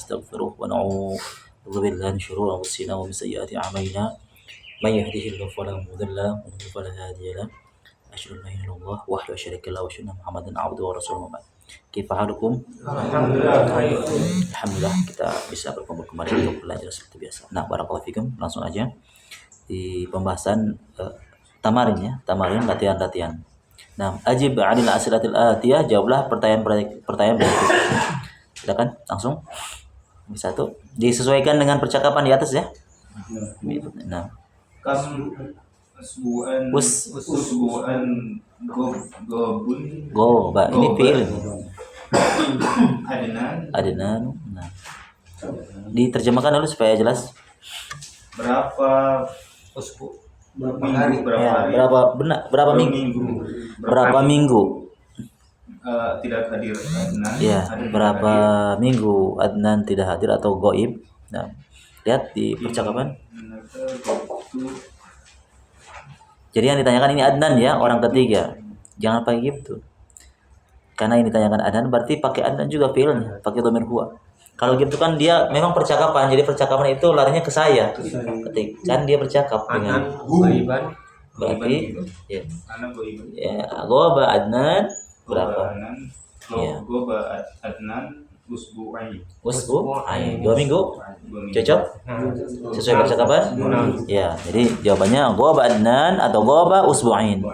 ونستغفره ونعوذ بالله من شرور أنفسنا ومن سيئات أعمالنا من يهده الله فلا مضل له ومن يضلل فلا هادي له أشهد أن لا إله إلا الله وحده لا شريك له وأشهد أن محمدا عبده ورسوله وبعد. Kaifa halukum? Alhamdulillah kita bisa berkumpul kembali untuk belajar seperti biasa. Nah, barakallahu fikum, langsung aja di pembahasan tamarin latihan-latihan. Nah, ajib 'anil as'ilatil atiyah, jawablah pertanyaan berikut. Silakan langsung. Satu, disesuaikan dengan percakapan di atas ya. Nah, usbu'an gobun goba ini fi'il. adnan. Nah, diterjemahkan dulu supaya jelas. Berapa hari? Berapa minggu? Tidak hadir Adnan. Ya, berapa minggu Adnan tidak hadir atau goib? Nah, lihat di percakapan. Jadi yang ditanyakan ini Adnan ya, orang ketiga. Jangan pakai gitu. Karena ini ditanyakan Adnan berarti pakai Adnan juga fi'ilnya, pakai dhamir huwa. Kalau gitu kan dia memang percakapan. Jadi percakapan itu larinya ke saya. Ketik kan dia bercakap dengan goiban. Berarti ya. Anak goiban. Ya, goba Adnan berapa? Ya. Goba Adnan usbu'ain. 2 minggu. Cocok? Sesuai percakapan? Ya, jadi jawabannya goba Adnan atau goba usbu'ain.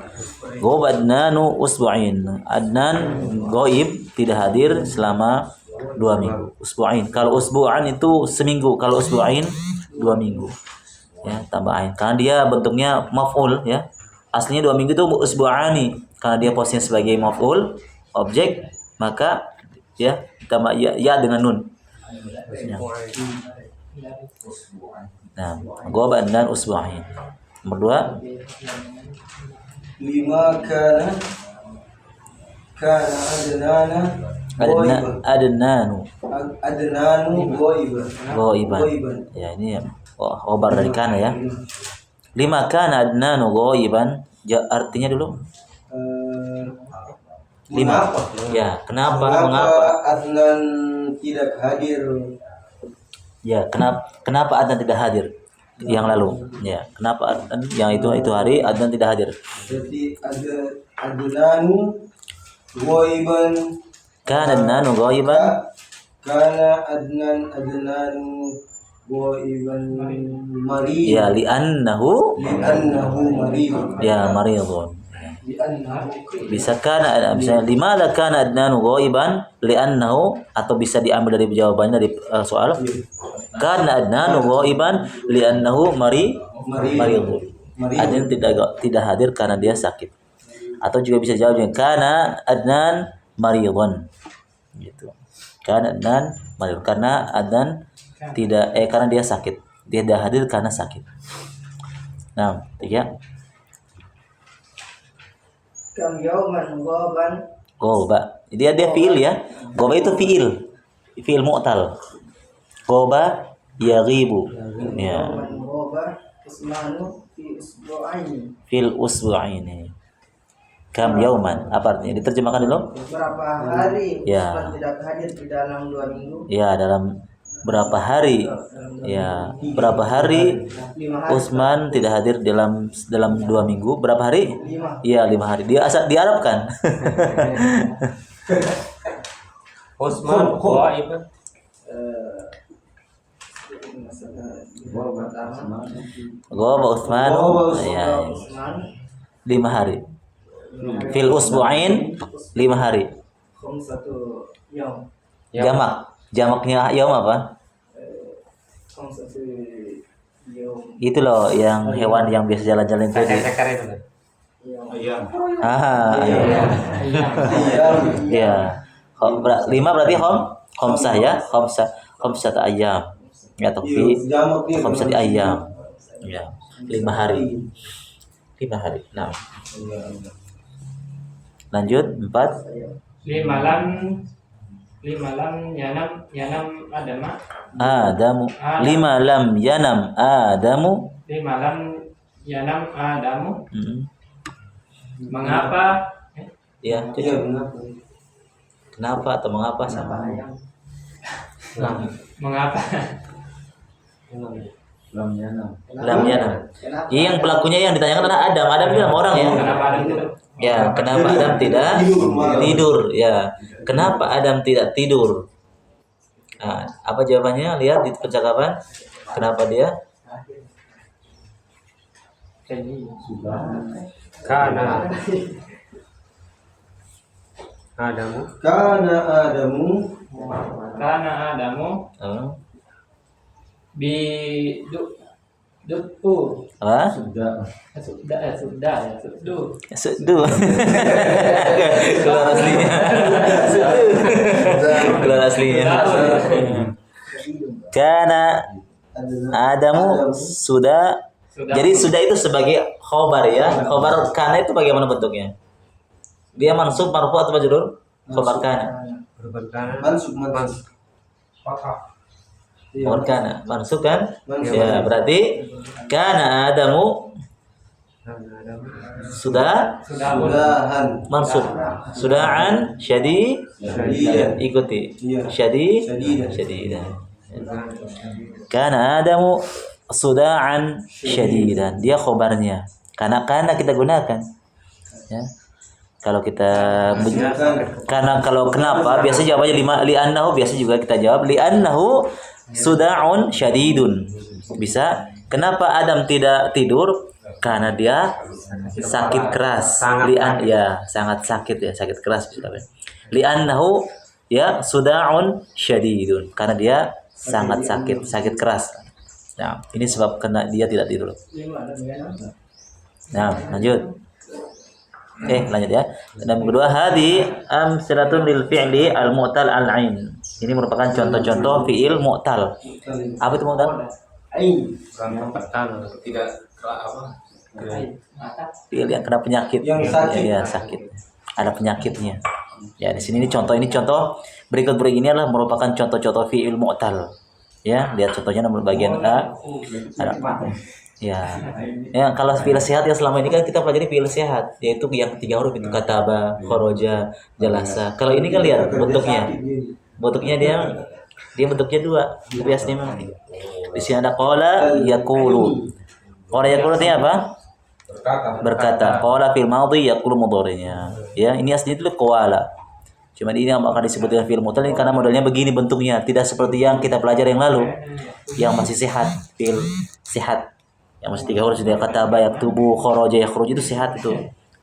Goba Adnanu usbu'ain. Adnan goib tidak hadir selama 2 minggu. Usbu'ain. Kalau usbu'an itu seminggu, kalau usbu'ain 2 minggu. Ya, tambah ain. Karena dia bentuknya maf'ul ya. Aslinya 2 minggu itu usbu'ani. Karena dia posisinya sebagai maf'ul, objek, maka ya tambah ya dengan nun. Ya. Nah, goba dan usbu'ain. Nomor 2. Lima kana Adnanu goiban. Ya, ini khobar dari kana ya. 5 kana Adnanu goiban. Artinya dulu. 5. Ya, mengapa Adnan tidak hadir? Ya, kenapa Adnan tidak hadir? Yang lalu. Ya, kenapa Adnan yang itu hari Adnan tidak hadir? Jadi Adnanu goiban. Kana Adnanu goiban. Kana Adnanu goiban marid. Ya, li'annahu marid. Ya, maridun. Bisa kana, misalnya limada kana Adnanu goiban li'annahu, atau bisa diambil dari jawabannya dari soal. Kana Adnanu goiban li'annahu maridun. Adnan tidak hadir karena dia sakit. Atau juga bisa jawabnya kana Adnan maridun. Gitu. Kana Adnan maridun, karena Adnan karena dia sakit. Dia tidak hadir karena sakit. Nah, 3. Kam yauman goban. Goba. Dia fiil ya. Goba itu fiil mu'tal. Goba yaghibu. Ya. Goba ismanu fi usbu'aini. Fil usbu'aini. Kam yauman. Apa artinya? Diterjemahkan dulu. Berapa hari Ya. Usman tidak hadir di dalam 2 minggu? Ya, dalam berapa hari? Ya, berapa hari 5 hari. Usman tidak hadir dalam 2 minggu? Berapa hari? 5. Iya, 5 hari. Dia asal diharapkan. Usman goiban. Goba Usman. Ya, 5 hari. Fil usbu'ain 5 hari. Satu yaum. Jamaknya yaum apa? Satu yaum. Itu loh yang hewan yang biasa jalan-jalan itu. Ayam. Iya. 5 berarti khamsah ya. Khamsah ayam. Ya, tapi khamsah ayam. Ya, 5 hari. 5 hari. Nah. Lanjut 4. 5 lam yanam Adamu. 5 lam yanam Adamu. 5 lam yanam Adamu. Mengapa? Ya, Iya, mengapa? kenapa atau mengapa sama? Nah, Mengapa? Lam yanam. Kenapa? Yang pelakunya yang ditanyakan adalah Adam. Adam itu nama orang ya. Kenapa Adam tidak? Ya, kenapa Adam tidak tidur? Ya, kenapa Adam tidak tidur? Nah, apa jawabannya? Lihat di percakapan. Kenapa dia? Karena Adamu Kana Adamu Karena Adamu Oh, bi dupu apa? sudah ya sudah Sedu. Keluar aslinya. Keluar aslinya. Karena Adamu sudah. Jadi sudah itu sebagai khobar ya. Khobar kana itu bagaimana bentuknya? Dia mansub, marfu atau majrur? Khobar kana. berbentangan mansub. Khobar kana. Mansub kan? Mansub. Ya, berarti kana Adamu sudah Sudahan. mansub. Sudaan syadi Syadidan. ikuti. Iya. Syadidan. Kana Adamu sudaan syadidan. Dia khobarnya. Karena kita gunakan. Ya. Kalau kita karena kalau kenapa biasa jawabannya li'annahu biasa juga kita jawab li'annahu suda'un syadidun. Bisa kenapa Adam tidak tidur? Karena dia sakit keras. Sangat sakit ya, sakit keras bisa. Li'annahu ya suda'un syadidun. Karena dia sangat sakit keras. Nah, ini sebab karena dia tidak tidur. Nah, lanjut. Lanjut ya. Dan kedua hadi amsalatun lil fi'li al mu'tal al ain. Ini merupakan contoh-contoh fi'il mu'tal. Apa itu mu'tal? Ain. berbentangan tidak apa Fi'il yang kena penyakit. Yang sakit. Ya, sakit. Ada penyakitnya. Ya, di sini ini contoh berikut ini adalah merupakan contoh-contoh fi'il mu'tal. Ya, lihat contohnya nomor bagian A. Ada ya. Ya, kalau fi'il sehat ya selama ini kan kita pelajari fi'il sehat, yaitu yang 3 huruf itu kataba, kharaja, jalasa. Kalau ini kan lihat bentuknya. Bentuknya dia bentuknya 2. Biasanya memang. Di sini ada qala yaqulu. Qala yaqulu artinya apa? Berkata. Qala fil madhi yaqulu mudhari'nya. Ya, ini aslinya itu qala. Cuma ini yang akan disebut dengan fi'il mu'tal ini karena modelnya begini bentuknya, tidak seperti yang kita pelajari yang lalu yang masih sehat, fi'il sehat. Yang masih 3 huruf sudah kataba yaktubu kharaja yakhruj itu sehat itu.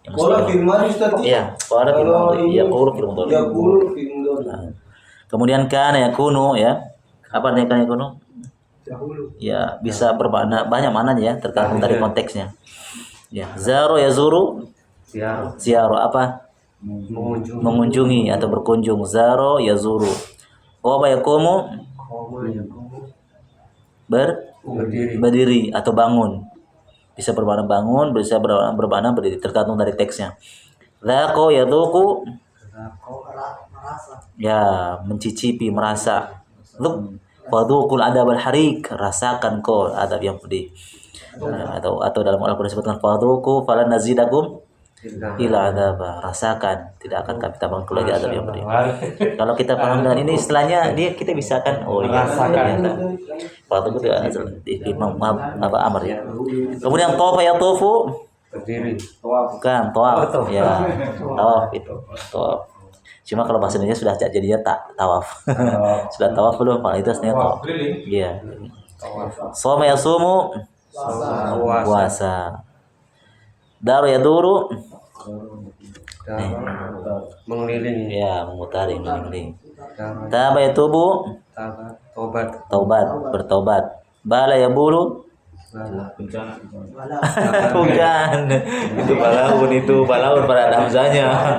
Yang masih Qala 3 huruf. fil madhi tadi. Iya, qala fil madhi yaqulu fil mudhari. Yaqulu fil mudhari. Nah, kemudian kana yakunu ya. Apa artinya kana yakunu? Ya, bisa bermakna banyak maknanya ya, tergantung dari konteksnya. Ya, zaro yazuru ziaro apa? Mengunjungi atau berkunjung. Zaro yazuru. Qama yaqumu berdiri atau bangun. Bisa bermakna bangun, bisa bermakna berdiri, tergantung dari teksnya. Dzaqo yadzuqu ya mencicipi, merasa. Dzuk wadzuqul adabal harik, rasakan kau adab yang pedih. Atau dalam Al-Qur'an disebutkan fadzuqu falan nazidakum ila adaba, rasakan, tidak akan kami tambahkan lagi adab yang pedih. Kalau kita paham dengan ini istilahnya kita bisa kan ternyata waktu itu Imam Amr ya. Kemudian tawafa yatufu berdiri kan tawaf ya, tawaf itu tawaf. Cuma kalau bahasa Indonesia sudah jadinya tawaf. Sudah tawaf belum? Pak itu aslinya tawaf. Iya. Shoma yasumu puasa. Daru yaduru mengelilingi ya, memutari, mengelilingi. Taba yatubu taubat, bertobat. Bala yabulu bukan. Itu balaun pada ada hamzanya.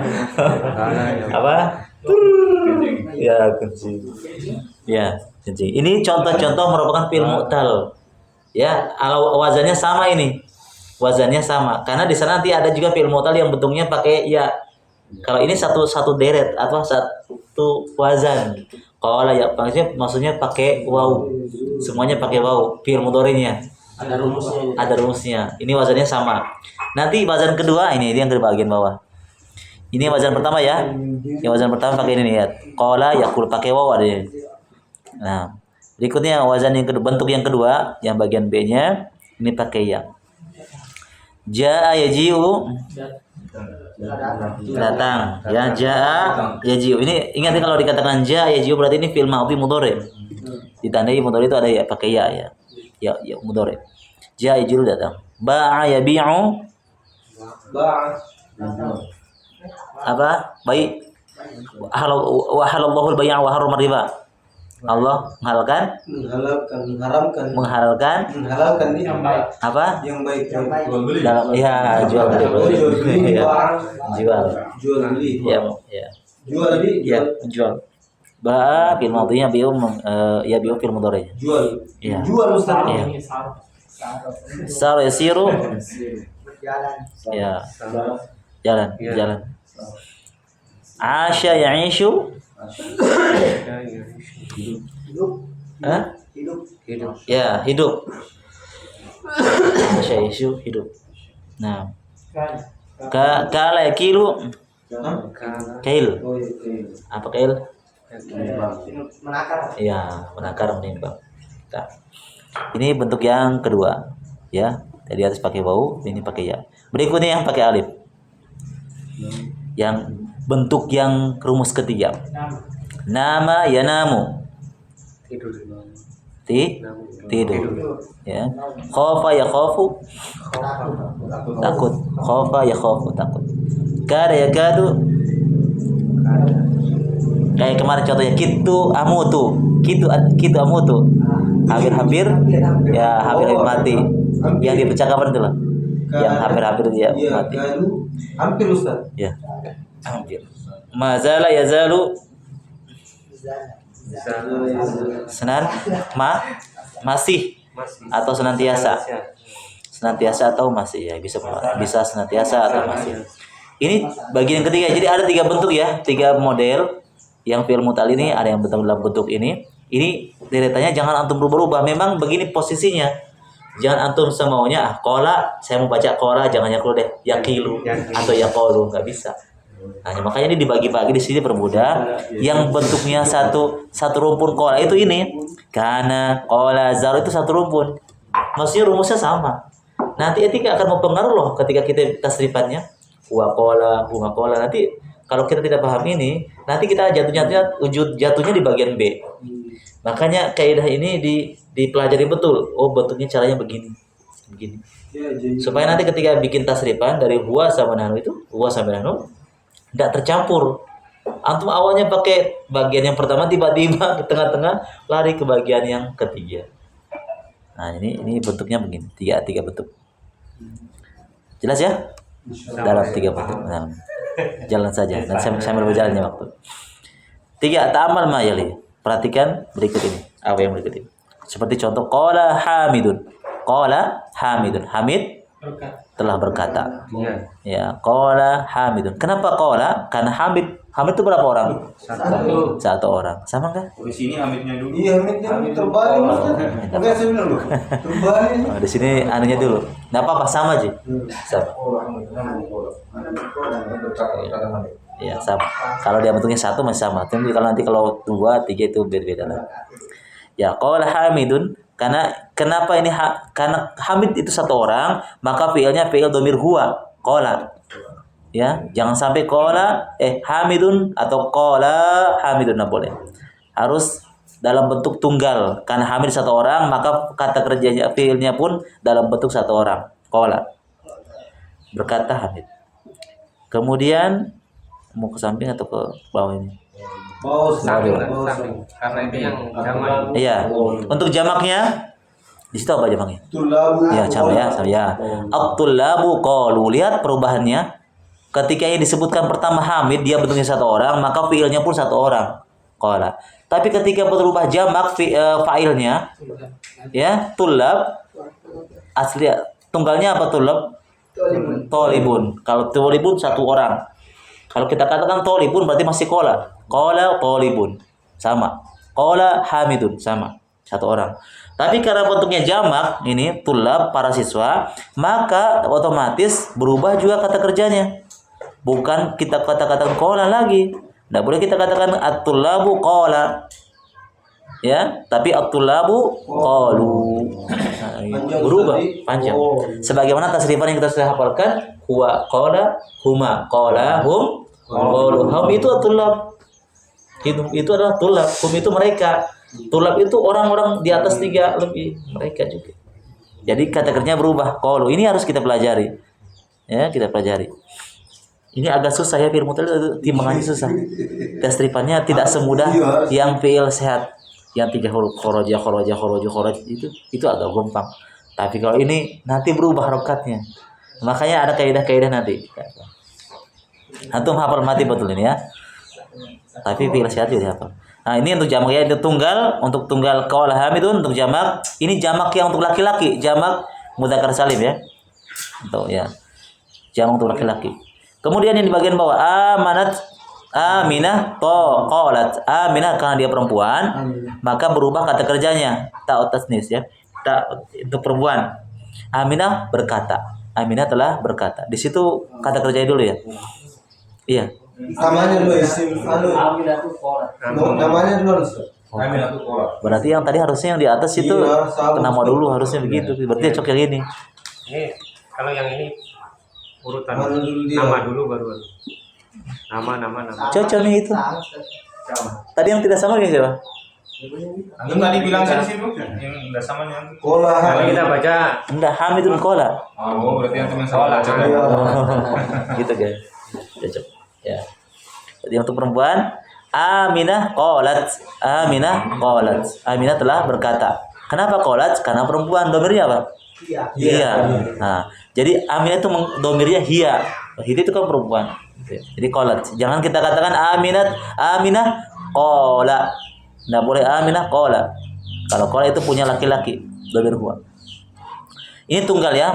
Apa? Ya, kencing. Ya, kencing. Ini contoh-contoh merupakan fi'il mu'tal. Ya, wazannya sama ini. Wazannya sama. Karena di sana nanti ada juga fi'il mu'tal yang bentuknya pakai ya. Kalau ini satu deret atau satu wazan. Kalau ya maksudnya pakai waw. Semuanya pakai waw. Fi'il mudhari'nya. Ada rumusnya. Ini wazannya sama. Nanti wazan kedua ini yang di bagian bawah. Ini wazan pertama ya. Yang wazan pertama pakai ini nih ya. Qala yaqul pakai waw ada ini. Nah, Berikutnya wazan yang kedua, bentuk yang kedua, yang bagian B-nya ini pakai ya. Jaa yaji'u datang. Ya, jaa yaji'u. Ini ingat kalau dikatakan jaa yaji'u berarti ini fi'il madhi mudhari. Ditandai mudhari itu ada ya pakai ya ya. Ya mudhari. Jaa yaji'u datang. Ba'a yabi'u Ba'a. apa? Baik. Wa halallahu al-bay'a wa harrama riba. Allah menghalalkan menghalalkan ini Yang baik. apa? yang baik. Dalam ya jual beli. Ya, jual. Jual beli. Ya, ya. Jual beli. Ya, jual. Ba fil madhinya biu ya biu fil mudhari. Jual. Iya. Jual Ustaz. Iya. Ini sarung. Sar yasiru Berjalan. ya jalan Iya. jalan. Asya ya'ishu Hidup. Hah? Hidup. Hidup. Ya, hidup. Asya ya'ishu hidup. Nah, kala yakilu kail. Oh iya. Apa kail? Menakar. Ya, menakar menimbang. Nah, ini bentuk yang kedua, ya. Tadi atas pakai wau, ini pakai ya. Berikutnya yang pakai alif. Yang bentuk yang rumus ketiga. Nama yanamu. Tidur. Tidur. Ya. Khofa ya khofu. Takut. Khofa ya khofu takut. Kada ya kadu. Kayak kemarin contohnya kitu amutu. Kitu amutu. Hampir-hampir ya hampir mati. Yang di percakapan itu lah. Yang hampir-hampir dia Iya, mati. galu. Hampir Ustaz. Ya. Hampir. Mazala yazalu senar masih atau senantiasa. Senantiasa atau masih ya bisa senantiasa atau masih. Ini bagian ketiga. Jadi ada 3 bentuk ya, 3 model yang fi'il mutal ini ada yang dalam bentuk ini. Ini deretannya jangan antum berubah-ubah. Memang begini posisinya. Jangan antum semaunya qala, saya mau baca qala jangan yaqulu deh, yaqilu atau yaqulu, enggak bisa. Nah, makanya ini dibagi-bagi di sini permudah. Yang bentuknya satu rumpun qala itu ini. Kana, qala, zar itu satu rumpun. Maksudnya rumusnya sama. Nanti etika akan mempengaruhi loh ketika kita tasrifannya. Wa qala, huma qala. Nanti kalau kita tidak paham ini, nanti kita jatuhnya di bagian B. Makanya kaidah ini dipelajari betul. Oh, bentuknya caranya begini. Ya, jadi Supaya nanti ketika bikin tasrifan dari huwa sampai nahnu itu, huwa sampai nahnu enggak tercampur. Antum awalnya pakai bagian yang pertama, tiba-tiba ke tengah-tengah lari ke bagian yang ketiga. Nah, ini bentuknya begini, tiga bentuk. Jelas ya? Dalam 3 bentuk. Nah, jalan saja dan sambil berjalannya waktu. 3 ta'amal ma yali. Perhatikan berikut ini. Apa yang berikut ini? Seperti contoh qala Hamidun. Qala Hamidun. Hamid telah berkata. Iya. Ya, qala Hamidun. Kenapa qala? Karena Hamid itu berapa orang? Satu orang. Sama enggak? Di sini Hamidnya dulu. iya, Hamidnya terbalik Ustaz. Oke, saya bilang loh. Terbalik. Oh, di sini anunya dulu. Enggak apa-apa, sama aja. Sama. Ya, sama. Kalau dia bentuknya satu masih sama. Tapi kalau nanti kalau 2, 3 itu berbeda lah. Ya, qala Hamidun. Karena kenapa ini karena Hamid itu satu orang, maka fi'ilnya fi'il dhamir huwa, qala. Ya, jangan sampai qala Hamidun atau qala Hamidun, enggak boleh. Harus dalam bentuk tunggal. Karena Hamid satu orang, maka kata kerjanya fi'ilnya pun dalam bentuk satu orang. Qala. Berkata Hamid. Kemudian mau ke samping atau ke bawah ini? Samping. Karena itu yang jamak. Iya. Untuk jamaknya di situ apa jamaknya? Tulabu. Ya, sama ya, sama ya. At-tullabu qalu. Lihat perubahannya. Ketika yang disebutkan pertama Hamid, dia bentuknya satu orang, maka fiilnya pun satu orang. Qala. Tapi ketika berubah jamak fa'ilnya, ya, tullab asli tunggalnya apa tullab? Tolibun. Kalau tolibun satu orang. Kalau kita katakan tolibun berarti masih qala. Qala tolibun. Sama. Qala Hamidun. Sama. Satu orang. Tapi karena bentuknya jamak, ini tulab para siswa, maka otomatis berubah juga kata kerjanya. Bukan kita katakan qala lagi. Tidak boleh kita katakan at-tullabu qala. Ya, tapi at-tullabu qalu. Nah, ini berubah panjang. Sebagaimana tasrifan yang kita sudah hafalkan, huwa qala huma qala hum qalu. Hum itu at-tullab. Itu adalah tulab. Hum itu mereka. Tulab itu orang-orang di atas 3 lebih, mereka juga. Jadi kata kerjanya berubah. Qalu ini harus kita pelajari. Ya, kita pelajari. Ini agak susah ya, fi'il mudhari timbangannya susah. Tasrifannya tidak semudah yang fi'il sehat. Yang 3 huruf kharaja itu agak gampang. Tapi kalau ini nanti berubah harokatnya. Makanya ada kaidah-kaidah nanti. Antum hafal mati betul ini ya. Tapi fi'il sehat juga hafal. Nah, ini untuk jamak ya, itu tunggal, untuk tunggal qaul ham itu untuk jamak. Ini jamak yang untuk laki-laki, jamak mudzakkar salim ya. Untuk ya. Jamak untuk laki-laki. Kemudian yang di bagian bawah Aminah qalat. Aminah karena dia perempuan, maka berubah kata kerjanya ta'ut tasnis ya. Untuk perempuan. Aminah berkata. Aminah telah berkata. Di situ kata kerjanya dulu ya. Iya. Namanya dulu isim namanya dulu. Berarti yang tadi harusnya yang di atas itu nama dulu harusnya begitu. Berarti cocok yang ini. Ini kalau yang ini urutan Nama dulu dia. nama dulu baru nama. Cocok nih itu. Tadi yang tidak sama kayak siapa? Antum tadi bilang sih di situ yang enggak sama nih antum. Kola. Kalau kita baca Enggak, hamidun qala. Oh, berarti antum yang salah baca. Gitu guys. Cocok. Ya. Jadi untuk perempuan, Aminah qalat. Aminah telah berkata. Kenapa qalat? Karena perempuan. Domirnya apa? Iya. Nah, jadi Aminah itu domirnya hiya. Itu kan perempuan. Jadi qalat. Jangan kita katakan Aminah qala. Enggak boleh Aminah qala. Kalau qala itu punya laki-laki, domir huwa. Ini tunggal ya,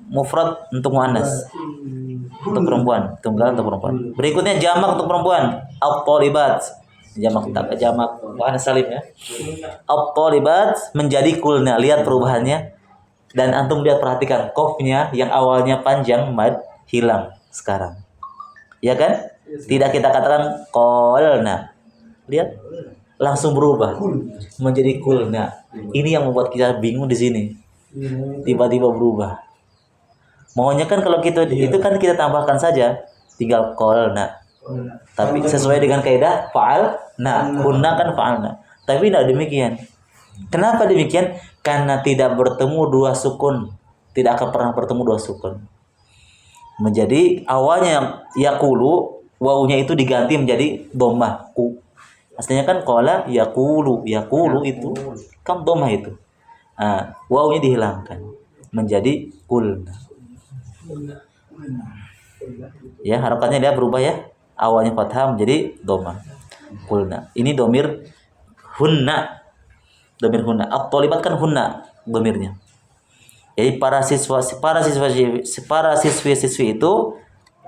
mufrad untuk muannas. Untuk perempuan, tunggal untuk perempuan. Berikutnya jamak untuk perempuan, at-thalibat. Jamak muannas salim ya. At-thalibat menjadi kulna. Lihat perubahannya. Dan antum lihat, perhatikan qafnya yang awalnya panjang mad hilang sekarang. Ya kan? Tidak kita katakan qalna. Lihat, langsung berubah menjadi kulna. Ini yang membuat kita bingung di sini. Tiba-tiba berubah. Maunya kan kalau kita itu kan kita tambahkan saja, tinggal qalna. Tapi sesuai dengan kaidah fa'alna, kunna kan fa'alna. Tapi tidak demikian. Kenapa demikian? Karena tidak bertemu 2 sukun. Tidak akan pernah bertemu 2 sukun. Menjadi awalnya yaqulu, wawunya itu diganti menjadi dhammah ku. Aslinya kan qala yaqulu itu kan dhammah itu. Nah, wawunya dihilangkan menjadi kulna. Ya, harokatnya dia berubah ya. Awalnya fathah menjadi dhammah. Kulna. Ini domir hunna. Domir hunna. At-thalibat kan hunna domirnya. Jadi para siswi itu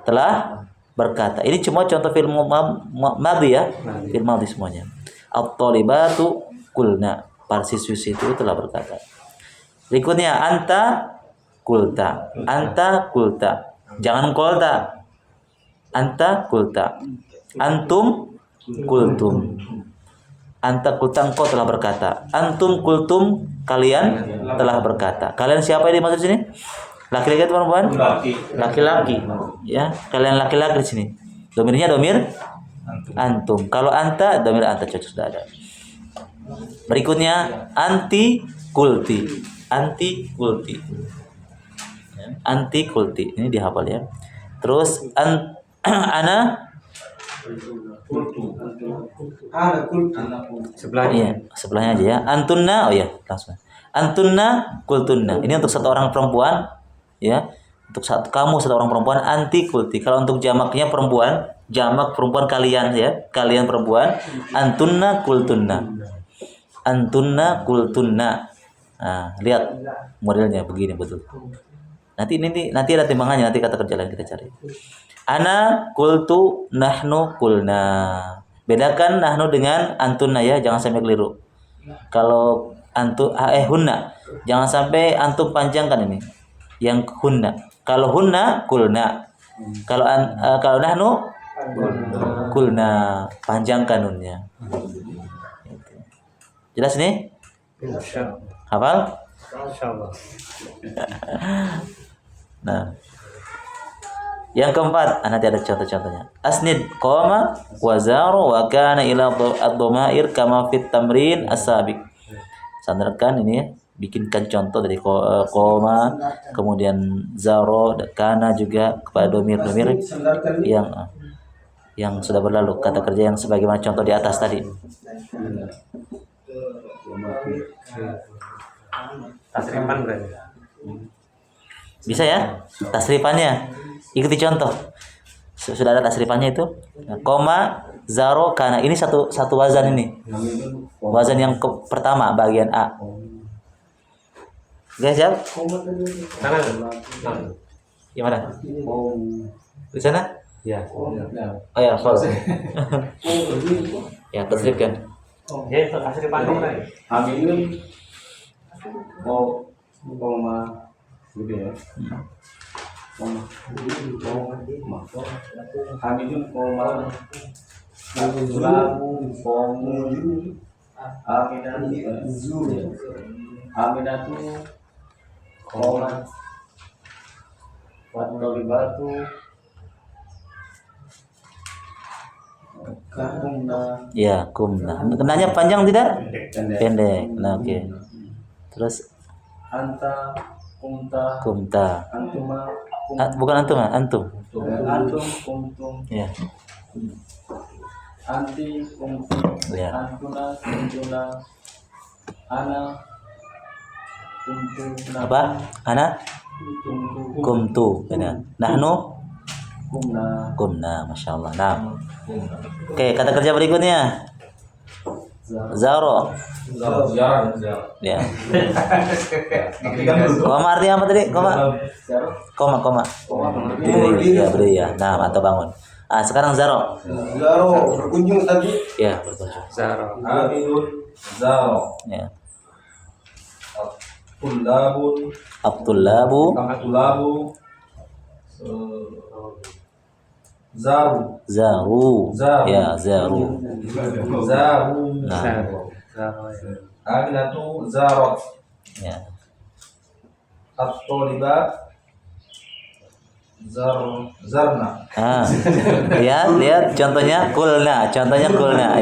telah berkata. Ini cuma contoh film madhi ya. Film madhi semuanya. At-thalibatu kulna. Para siswi itu telah berkata. Berikutnya anta kulta. Jangan kulta. Anta kulta. Antum kultum. Anta kulta, engkau telah berkata. Antum kultum, kalian telah berkata. Kalian siapa yang dimaksud sini? Laki-laki atau perempuan? Laki-laki. Ya, kalian laki-laki di sini. Domirnya domir antum. Kalau anta, domir anta, cocok sudah ada. Berikutnya anti kulti. Ini dihafal ya. Terus ana sebelahnya aja ya. Antunna, oh ya, langsung. Antunna kultunna. Ini untuk satu orang perempuan ya. Untuk kamu satu orang perempuan, anti kulti. Kalau untuk jamaknya perempuan, jamak perempuan kalian ya. Kalian perempuan, antunna kultunna. Nah, lihat modelnya begini betul. Nanti ada timbangannya, nanti kata kerja lain kita cari. Ana kultu, nahnu kulna. Bedakan nahnu dengan antunna ya, jangan sampai keliru. Kalau hunna, jangan sampai antum panjangkan ini. Yang hunna. Kalau hunna kulna. Kalau nahnu kulna, panjangkan nunnya. Jelas nih? Insya Hafal? Allah. Nah. Yang keempat, nanti ada contoh-contohnya. Asnid qama wa zaru wa kana ila ad-dhamair kama fit tamrin as-sabiq. Sandarkan ini ya, bikinkan contoh dari qama, kemudian zaro, kana juga kepada domir-domir yang sudah berlalu, kata kerja yang sebagaimana contoh di atas tadi. Tasrifan berarti. Bisa ya? Tasrifannya. Ikuti contoh. Sudah ada tasrifannya itu. Nah, koma, zaro, kana. Ini satu wazan ini. Wazan yang pertama bagian A. Oke, siap? Tangan. Gimana? Di sana? Ya. Oh ya, sorry. Ya, tasrifkan. Ya, itu tasrifan berarti. Hamilun koma gitu ya. Hamilun koma Aminatu koma Watolibatu Ya, kumna. Kenanya panjang tidak? Pendek. Nah, oke. Terus Anta kumta kumta. antuma Bukan antum, antum. antum kumtum Ya. anti kumtum Ya. antuna kuntuna ana kuntum Apa? Ana kumtu kumtu. Benar. Nahnu kumna kumna. Masya Allah. Nah. Oke, kata kerja berikutnya. Zaro. Ya. Koma artinya apa tadi? Koma. Koma. Berdiri, ya berdiri ya. Nah, atau bangun. Ah, sekarang zaro. Zaro berkunjung tadi Ya, berkunjung. Zaro. Hamidun zaro. Ya. Tullabun Abdullabu Tulabu Zaru zaru. Zaru. Ya, zaru. Zaru Nah, Zaro. Aminatu Zarot ya. At-Tolibat Zarna Ah. Lihat contohnya kulna.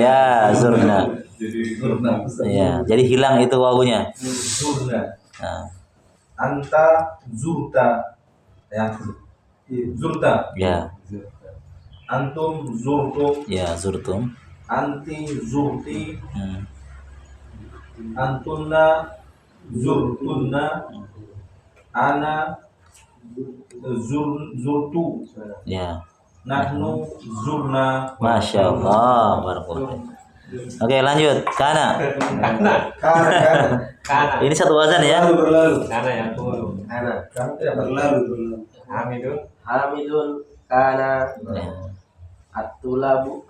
Ya, zurna. Zurna Ya, jadi hilang itu wawunya. Zurna Nah, Anta Zurta Ya Zurta ya. Antum Zurtum Ya, zurtum. Anti Zurti Hmm. Antunna Zurtunna Ana Zurtu Ya. Nahnu Zurna Masya Allah. Barakallah. Oke, lanjut. Kana. Kana. Ini satu wazan ya. berlalu Kana yang dulu. berlalu Hamidun. Hamidun kana Ya. atulabu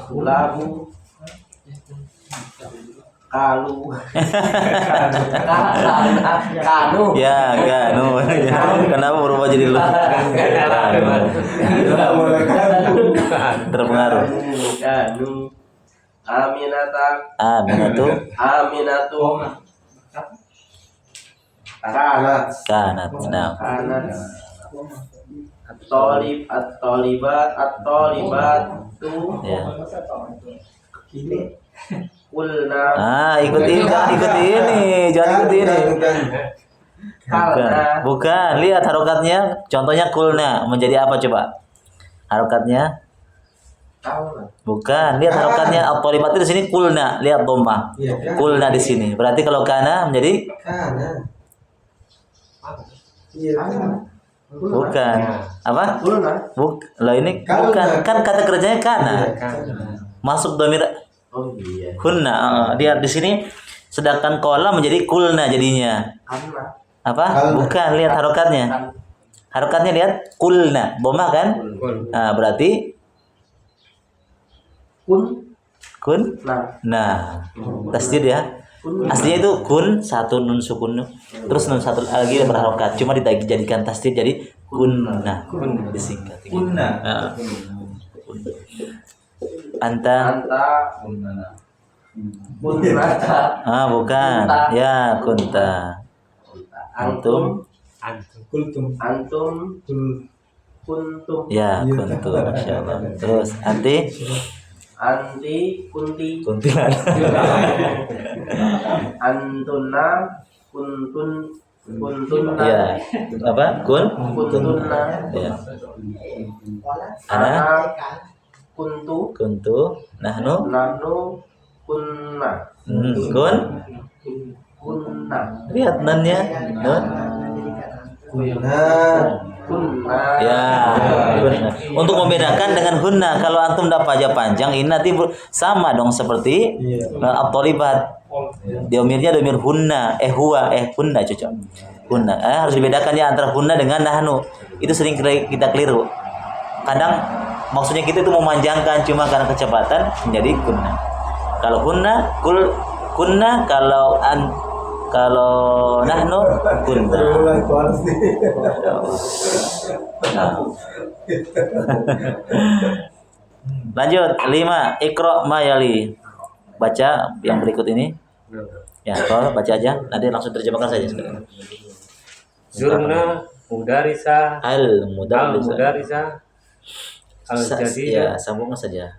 kalu kanu Ya, kanu. Kenapa berubah jadi lu? Terpengaruh. kanu Aminatu aminatu kanat kanat. Nah, at-tolibat ya. kulna Ikuti ini, jangan ikuti ini. kalna Bukan. Lihat harokatnya. Contohnya kulna menjadi apa coba? Harokatnya kalna bukan. Lihat harokatnya at-thalibat itu di sini kulna. Lihat dhammah. Kulna di sini. Berarti kalau kana menjadi kana iya bukan. Apa? kulna Lah ini bukan. Kan kata kerjanya kana. Masuk dhamir oh iya hunna. Lihat di sini. Sedangkan kola menjadi kulna jadinya. kalna Apa? Bukan. Lihat harokatnya. Harokatnya lihat kulna. Dhammah kan? Nah, berarti kun. Nah, tasdid ya. Aslinya itu kun satu nun sukun terus nun satu lagi berharokat. Cuma dijadikan tasdid jadi kunna. Disingkat. Kunna Anta Kunna Kunta. Bukan. Kunta. Ya, kunta. Antum. Antum. Antum. Kuntum. Ya, kuntu. Insyaallah. Terus anti? Anti. Kunti. Kuntilan. Antuna. Kuntunna. Ya. Apa? Kuntunna. Ya. Ana. Ana. Kuntu. Kuntu. Nahnu. Nahnu. Kunna. Kun. Kunna. Lihat nannya. Nun. Nah, Kunna. Ya, benar. Untuk membedakan dengan hunna, kalau antum dah pajak panjang ini nanti sama dong seperti at-thalibat. Domirnya domir hunna, huwa, hunna cocok. Hunna. Harus dibedakan ya antara hunna dengan nahnu. Itu sering kita keliru. Kadang maksudnya kita itu memanjangkan cuma karena kecepatan menjadi kunna. Kalau hunna, kunna, kalau nahnu kunna. Nah. Lanjut 5 Iqra ma yali. Baca yang berikut ini. Ya, kalau baca aja nanti langsung terjemahkan saja sekarang. Zurna mudarisa Al-mudarrisa. al-jadida Ya, sambungkan saja.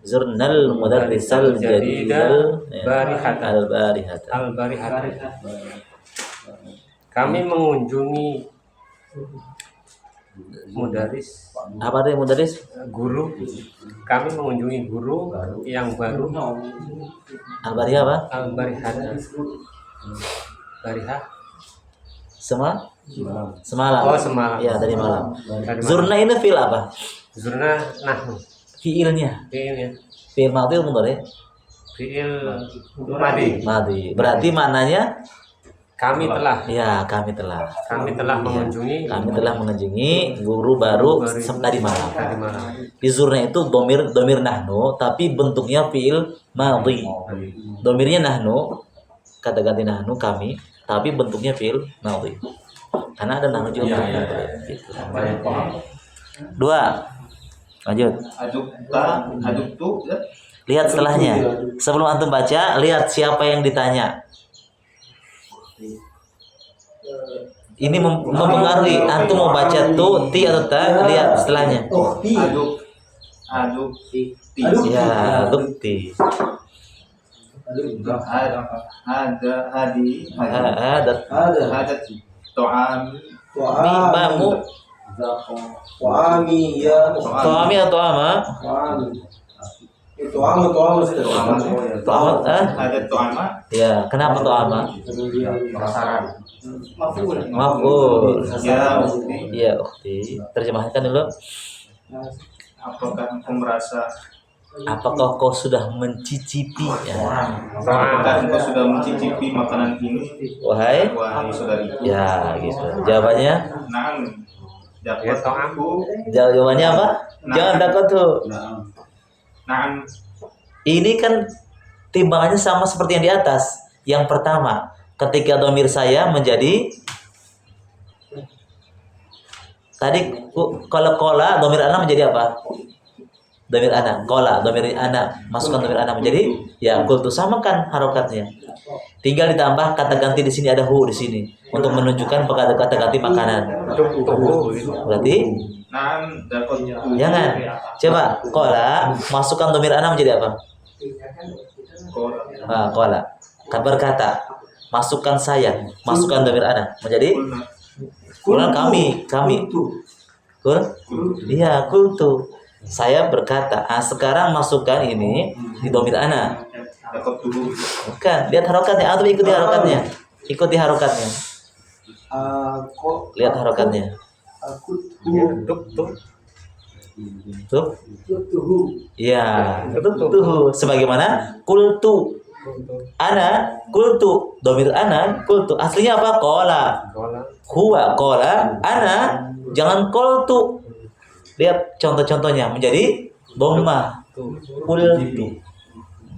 Zurnal mudarrisal jadidal al-barihata. al-barihata. Kami mengunjungi mudaris Apa artinya mudarris? guru. Kami mengunjungi guru yang baru. Al-barihah apa? Al-barihata. Barihah. Semalam. Oh, semalam. Ya, tadi malam. Tadi malam. Zurna ini fi'il apa? Zurna nahnu. Fi'ilnya. Fi'ilnya. Fi'il madhi atau mudhari? Fi'il madi. Madhi. Berarti maknanya Kami telah. ya, kami telah. Kami telah mengunjungi. Kami telah mengunjungi guru baru tadi malam. Tadi malam. Di zurna itu domir nahnu, tapi bentuknya fi'il madhi. Domirnya nahnu, kata ganti nahnu kami, tapi bentuknya fi'il madhi. Karena ada nahnu juga. Gitu. 2. Lanjut. Aduk tuh. Lihat setelahnya. Sebelum antum baca, lihat siapa yang ditanya. Ini mempengaruhi antum mau baca tu, ti atau ta, lihat setelahnya. Aduk. Ya, bukti. Ada hadi. Ada To'am. mimamu Wami ya. toami atau ama? Itu ama sudah. Toamat, Ada to'ama. Ya, kenapa toama? Pasaran. Maf'ul. Ya, ukti. Ya, ukhti. Terjemahkan dulu. Apakah engkau merasa? Apakah kau sudah mencicipi? Ya. Apakah engkau sudah mencicipi makanan ini? Wahai saudari. Ya, gitu. Jawabannya? Naam. Ya, Dapat aku. Jawabannya apa? Jangan takut tuh. Naam. Ini kan timbangannya sama seperti yang di atas. Yang pertama, ketika domir saya menjadi tadi kalau kola domir anak menjadi apa? Domir anak. Kola domir anak. Masukkan domir anak menjadi ya kultu, samakan harokatnya. Tinggal ditambah kata ganti di sini, ada hu di sini untuk menunjukkan kata ganti makanan. Berarti Naam. Dapat. jangan. Coba kola masukkan domir anak menjadi apa? Kola. Berkata. Masukkan saya. Masukkan domir anak menjadi kulna kami. Kul? Iya, kultu. Saya berkata. Sekarang masukkan ini di domir anak. Dapat dulu. Bukan, lihat harokatnya. Atau ikuti harokatnya. Ikuti harokatnya. Lihat harokatnya. Tuh. Iya, tuh. Sebagaimana kultu. Ana kultu. Domir ana kultu. Aslinya apa? Kola. Huwa kola. Ana. Jangan kultu. Lihat contoh-contohnya menjadi dhamma. Kultu.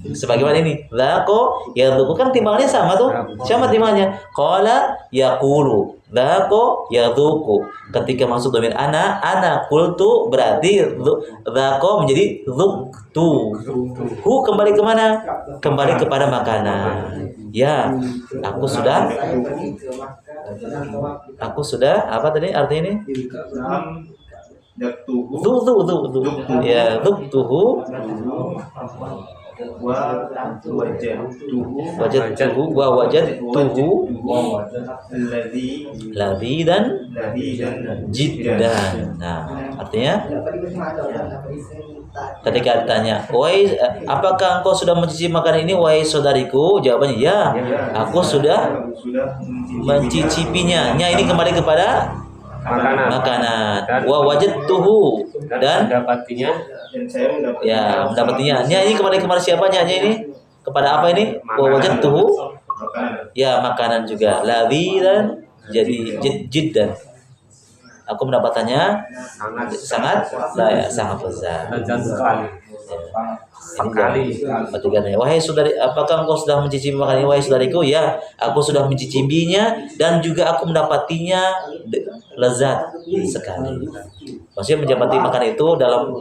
Sebagaimana ini, lako ya kan timbangannya sama tuh, sama timbangannya. Qala yaqulu, Dzaqo yadzuqu. Ketika masuk dhamir ana qultu berarti dzaqo menjadi dzuktu. Hu kembali ke mana? Kembali kepada makanan. Ya, aku sudah apa tadi artinya ini? Jatuhu Zu. Ya, dzuktuhu wajadtuhu wa wajadtuhu ladzidan jiddan. Nah, artinya ketika ditanya, "Wahai apakah engkau sudah mencicipi makanan ini wahai saudariku?" Jawabannya, "Ya, aku sudah mencicipinya." Nya ini kembali kepada makanan. Wa wajadtuhu dan mendapatinya dan saya mendapatinya. Nya ini kembali kepada siapa nya ini? Kepada apa ini? Wa wajadtuhu ya makanan juga. Ladzidan jadi jiddan. Aku mendapatkannya sangat lezat. lezat sekali. Ketiganya, wahai saudari, apakah engkau sudah mencicipi makanan ini wahai saudariku? Ya, aku sudah mencicipinya dan juga aku mendapatinya lezat sekali. Maksudnya mendapati makanan itu dalam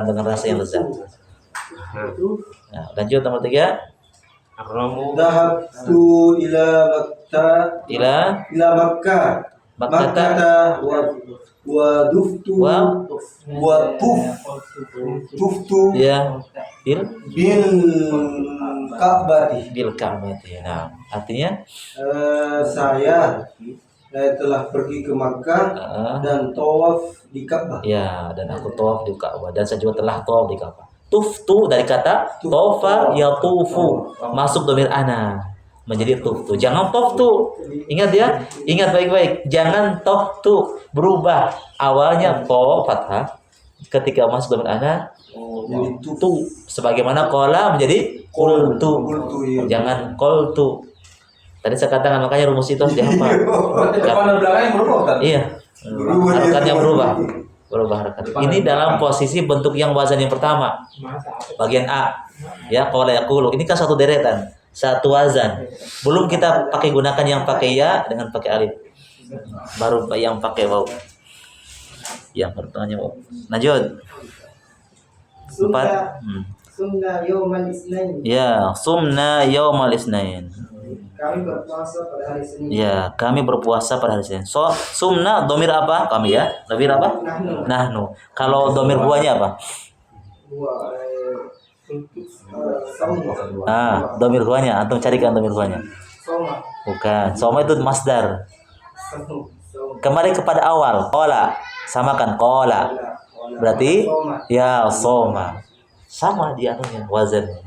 dengan rasa yang lezat. Nah, lanjut nomor 3. Ar-ramu Dhahabtu ila Makkah Makkah wa tuftu ya bil Ka'bati. Nah, artinya Saya telah pergi ke Makkah dan tawaf di Ka'bah. ya, dan aku tawaf di Ka'bah dan saya juga telah tawaf di Ka'bah. Tuftu dari kata tofa yatufu, masuk dhamir ana menjadi tuftu. Jangan toftu. Ingat ya, ingat baik-baik. Jangan toftu, berubah. Awalnya to fathah, ketika masuk dhamir ana Jadi tu, sebagaimana qala menjadi qultu. iya. Jangan qultu. Tadi saya katakan makanya rumus itu harus dihafal. depan dan belakangnya berubah kan? Iya. Harakatnya berubah harakat. Ini dalam posisi bentuk yang wazan yang pertama. Bagian A. Ya, qala yaqulu. Ini kan satu deretan, satu wazan. Belum kita pakai gunakan yang pakai ya dengan pakai alif. Baru yang pakai waw. Yang pertamanya waw. Lanjut. 4. Sumna yaumal isnain. Ya, sumna yaumal isnain. Kami berpuasa pada hari Senin. Ya, kami berpuasa pada hari Senin. So, sumna domir apa? Kami ya. Domir apa? Nahnu. Kalau domir buahnya apa? Domir buahnya. Antum carikan domir buahnya. Soma. Bukan. Soma itu masdar. Kembali kepada awal. Qala. Samakan qala. Berarti ya soma. Sama dia anunya, wazannya.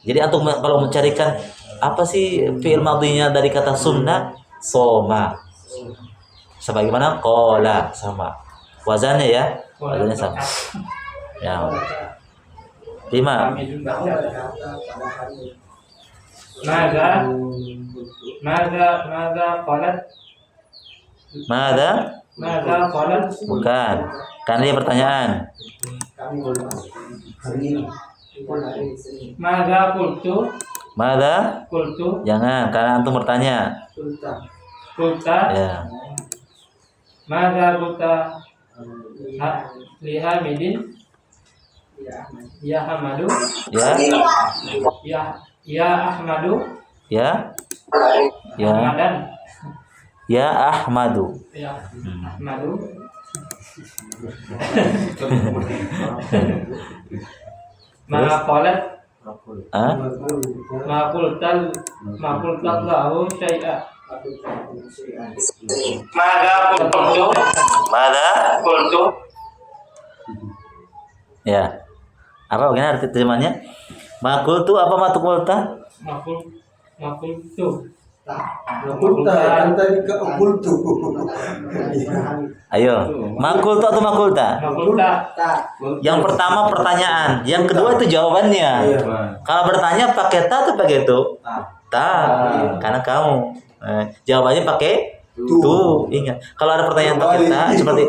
Jadi antum kalau mencarikan apa sih fi'il madhinya dari kata sunnah? Soma. Sebagaimana qala, sama. Wazannya ya, wazannya sama. Ya. 5. Mada qalat Bukan. Karena dia pertanyaan. Kami berpuasa hari ini. Hari Senin. Mada qultu Jangan, karena antum bertanya. qulta Ya. Mada qulta li Hamidin ya Hamadu Ya. ya Ahmadu Ya. Ya. Ahmadan Ya Ahmadu. ya Ahmadu ma qalat Ah? ma qulta lahu syai'a Mada? qultu Ya. Apa bagaimana arti terjemahnya? Makul tu apa matuk multa? makul Kulta, kan tadi ke kultu. Ayo. Makul tu atau makulta? Yang pertama pertanyaan, yang kedua itu jawabannya. Kalau bertanya pakai ta atau pakai tu? Ta. Karena kamu. Jawabannya pakai Tuh, ingat. Kalau ada pertanyaan pakai ta seperti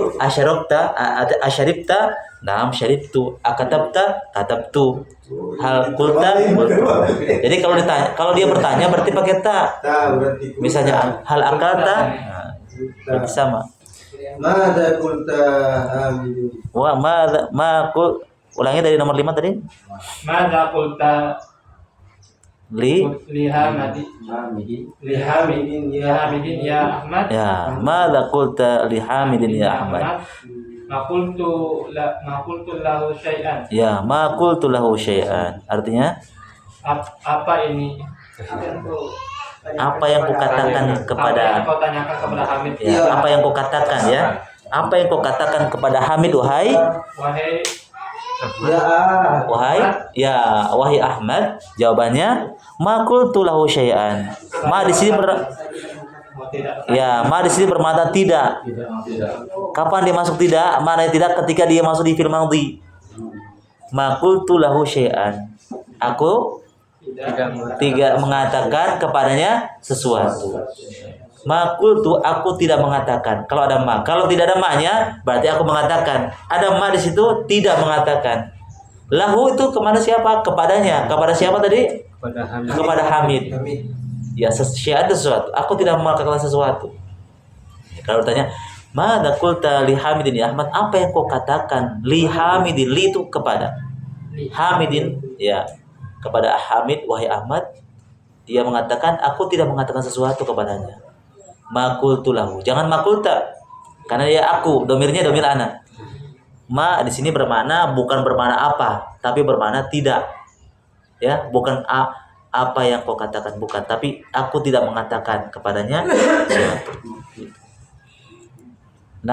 asyaribta, naam syaribtu, akatabta, katabtu. Hal kulta. Jadi kalau dia bertanya berarti pakai ta. berarti. Misalnya hal akalta, nah, berarti sama. Mada kulta hamidun. Wa ulangi dari nomor 5 tadi. Mada qulta Li Lihamidin ya Ahmad. ya, madza qulta li Hamidin ya Ahmad. Ma qultu lahu syai'an. Ya, ma qultu lahu syai'an. Artinya Apa ini? apa yang kukatakan Apa kepada yang kau tanyakan kepada Hamid? ya, apa yang kukatakan ya? Apa yang kukatakan kepada Hamid wahai wahai Ahmad? Jawabannya ma qultu lahu syai'an. Ma di sini ma di sini bermakna tidak. Kapan dia masuk tidak? Mana tidak ketika dia masuk di fi'il madhi. Ma qultu lahu syai'an. Aku tidak mengatakan kepadanya sesuatu. Ma qultu, aku tidak mengatakan. Kalau ada ma, kalau tidak ada ma-nya berarti aku mengatakan. Ada ma di situ tidak mengatakan. Lahu itu kemana siapa? Kepadanya. Kepada siapa tadi? Kepada Hamid. Ya, syai'an sesuatu. Aku tidak mengatakan sesuatu. Kalau bertanya, "Madza qulta li Hamidin ya Ahmad?" Apa yang kau katakan li Hamidin? Li itu kepada Hamidin, ya. Kepada Hamid wahai Ahmad. Dia mengatakan, aku tidak mengatakan sesuatu kepadanya. Ma qultu lahu. Jangan ma qulta. Karena dia aku, domirnya domir ana. Ma di sini bermakna bukan bermakna apa, tapi bermakna tidak. Ya, bukan apa yang kau katakan, bukan, tapi aku tidak mengatakan kepadanya sesuatu. 6.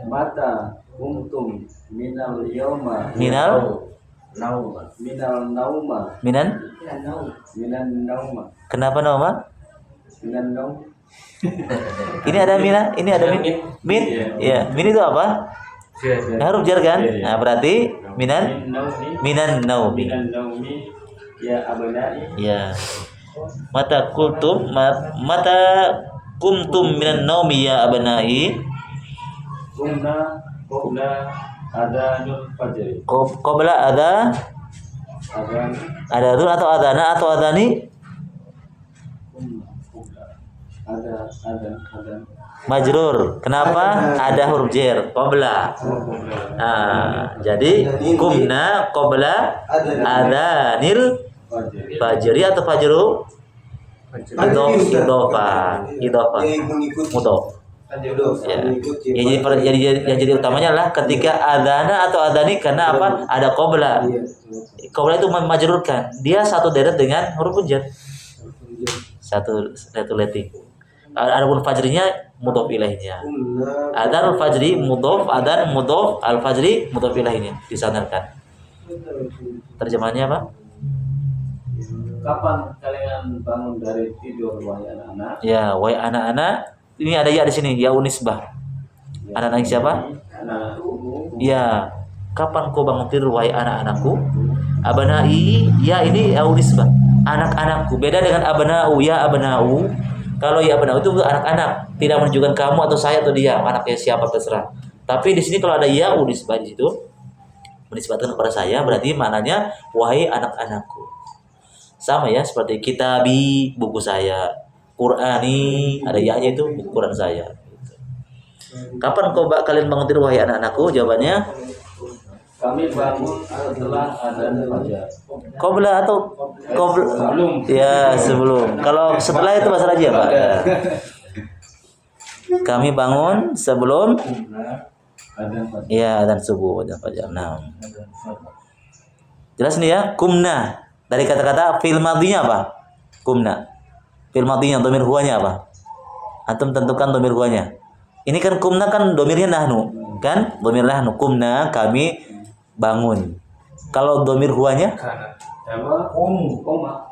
Mata kuntum minal yauma Minal nauma minan. minan nauma Kenapa nama? minan naum. Ini ada mina, ini ada min. Min, ya. Min itu apa? Huruf jar kan? Nah, berarti minan naumi. Minan naumi ya abnai. Ya. Mata kuntum minan naumi ya abnai. Qobla ada nur fajri. Qabla ada Ada adun atau adana atau adani? ada Majrur. Kenapa? Ada huruf jar qabla. Nah, jadi kumna qabla adanil fajri atau fajru idofa mudhof. Ya. Yang jadi utamanya adalah ketika adana atau adani, karena apa? Ada qabla. Qabla itu majrurkan. Dia satu deret dengan huruf jar. Satu letting. Adapun fajrinya mudhof ilaihnya. Adan al-fajri mudhof, adan mudhof, al-fajri mudhof ilaihnya disandarkan. Terjemahannya apa? Kapan kalian bangun dari tidur wahai anak-anak? Ya, wahai anak-anak. Ini ada ya di sini, ya unisbah. Anak-anak siapa? Anak-anakku. Ya. Kapan kau bangun tidur wahai anak-anakku? Abanai, ya ini ya unisbah. Anak-anakku. Beda dengan abanau, ya abanau. Kalau ya abanau itu anak-anak, tidak menunjukkan kamu atau saya atau dia, anaknya siapa terserah. Tapi di sini kalau ada ya unisbah di situ, menisbatkan kepada saya, berarti maknanya wahai anak-anakku. Sama ya, seperti kitabi, buku saya, Qur'ani, ada ya-nya itu buku Quran saya. Kapan kalian bangun tidur wahai anak-anakku? Jawabannya Kami bangun setelah adzan fajar. qabla atau Sebelum. ya, sebelum. Kalau setelah itu bahasa Raja, Pak. Ya. Kami bangun sebelum Adzan fajar. ya dan subuh dan fajar. Nah. Jelas nih ya, kumna. Dari kata-kata fil madhinya apa? Kumna. Fil madhinya dhamir huwanya apa? Antum tentukan dhamir huwanya. Ini kan kumna kan dhamirnya nahnu, kan? Dhamir nahnu, kumna kami bangun. Kalau dhamir huwanya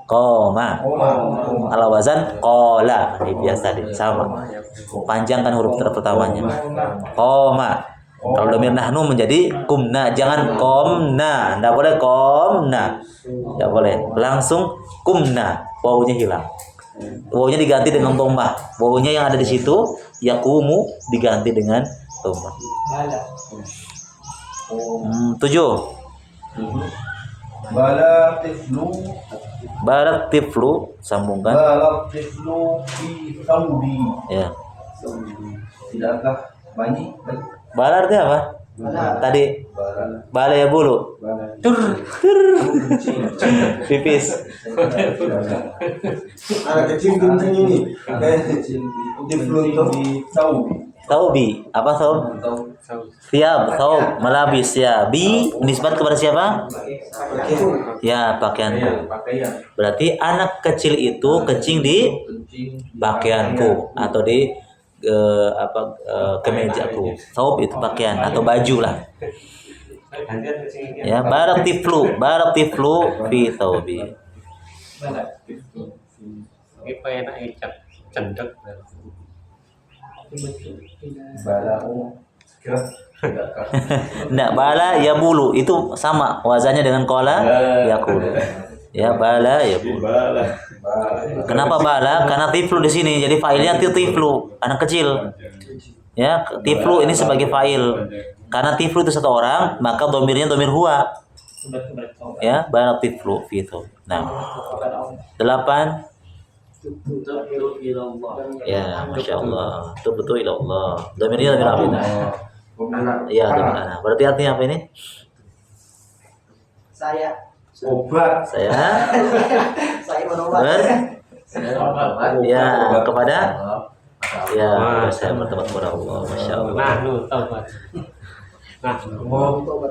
koma. Ala wazan qala. Ini biasa tadi sama. Panjangkan huruf pertamanya. Koma. Kalau dhamir nahnu menjadi kumna, jangan komna. Enggak boleh komna. Enggak boleh. Langsung kumna. Wawunya hilang. Wawunya diganti dengan dhammah. Wawunya yang ada di situ yaqumu diganti dengan dhammah. Bala. 7. Bala tiflu. Barak tiflu sambungkan. Bala tiflu fi thawbi. Ya. Tidakkah banyi? Bala artinya apa? Tadi Bala. bala ya bulu. Bala. Pipis. Anak kecil kencing ini. Tiflu itu thawbi. Taubi. Apa taub? Tiab, taub, malabis ya. Bi nisbat kepada siapa? Ya, pakaianku. Berarti anak kecil itu kencing di pakaianku atau di kemejaku. Taub itu pakaian atau baju lah. Ya, barak tiflu fi taubi. Bala. Apa enak cendek. Balau. Kira tidakkah? Nggak, bala ya bulu itu sama wazannya dengan kola yakul. Ya bala ya bulu. Bala. Kenapa bala? Karena tiflu di sini. Jadi failnya tiflu, anak kecil. Ya, tiflu ini sebagai fa'il. Karena tiflu itu satu orang, maka domirnya domir huwa. Ya, bala tiflu gitu. Nah, 8. Ya, masya Allah. Itu betul ila Allah. Domirnya domir apa ini? Anak. Iya, domir anak. Berarti artinya apa ini? Saya Obat. Saya menolak. ya kepada ya saya bertobat kepada Allah. Masya Allah. Nah, lu tahu Pak. Nah,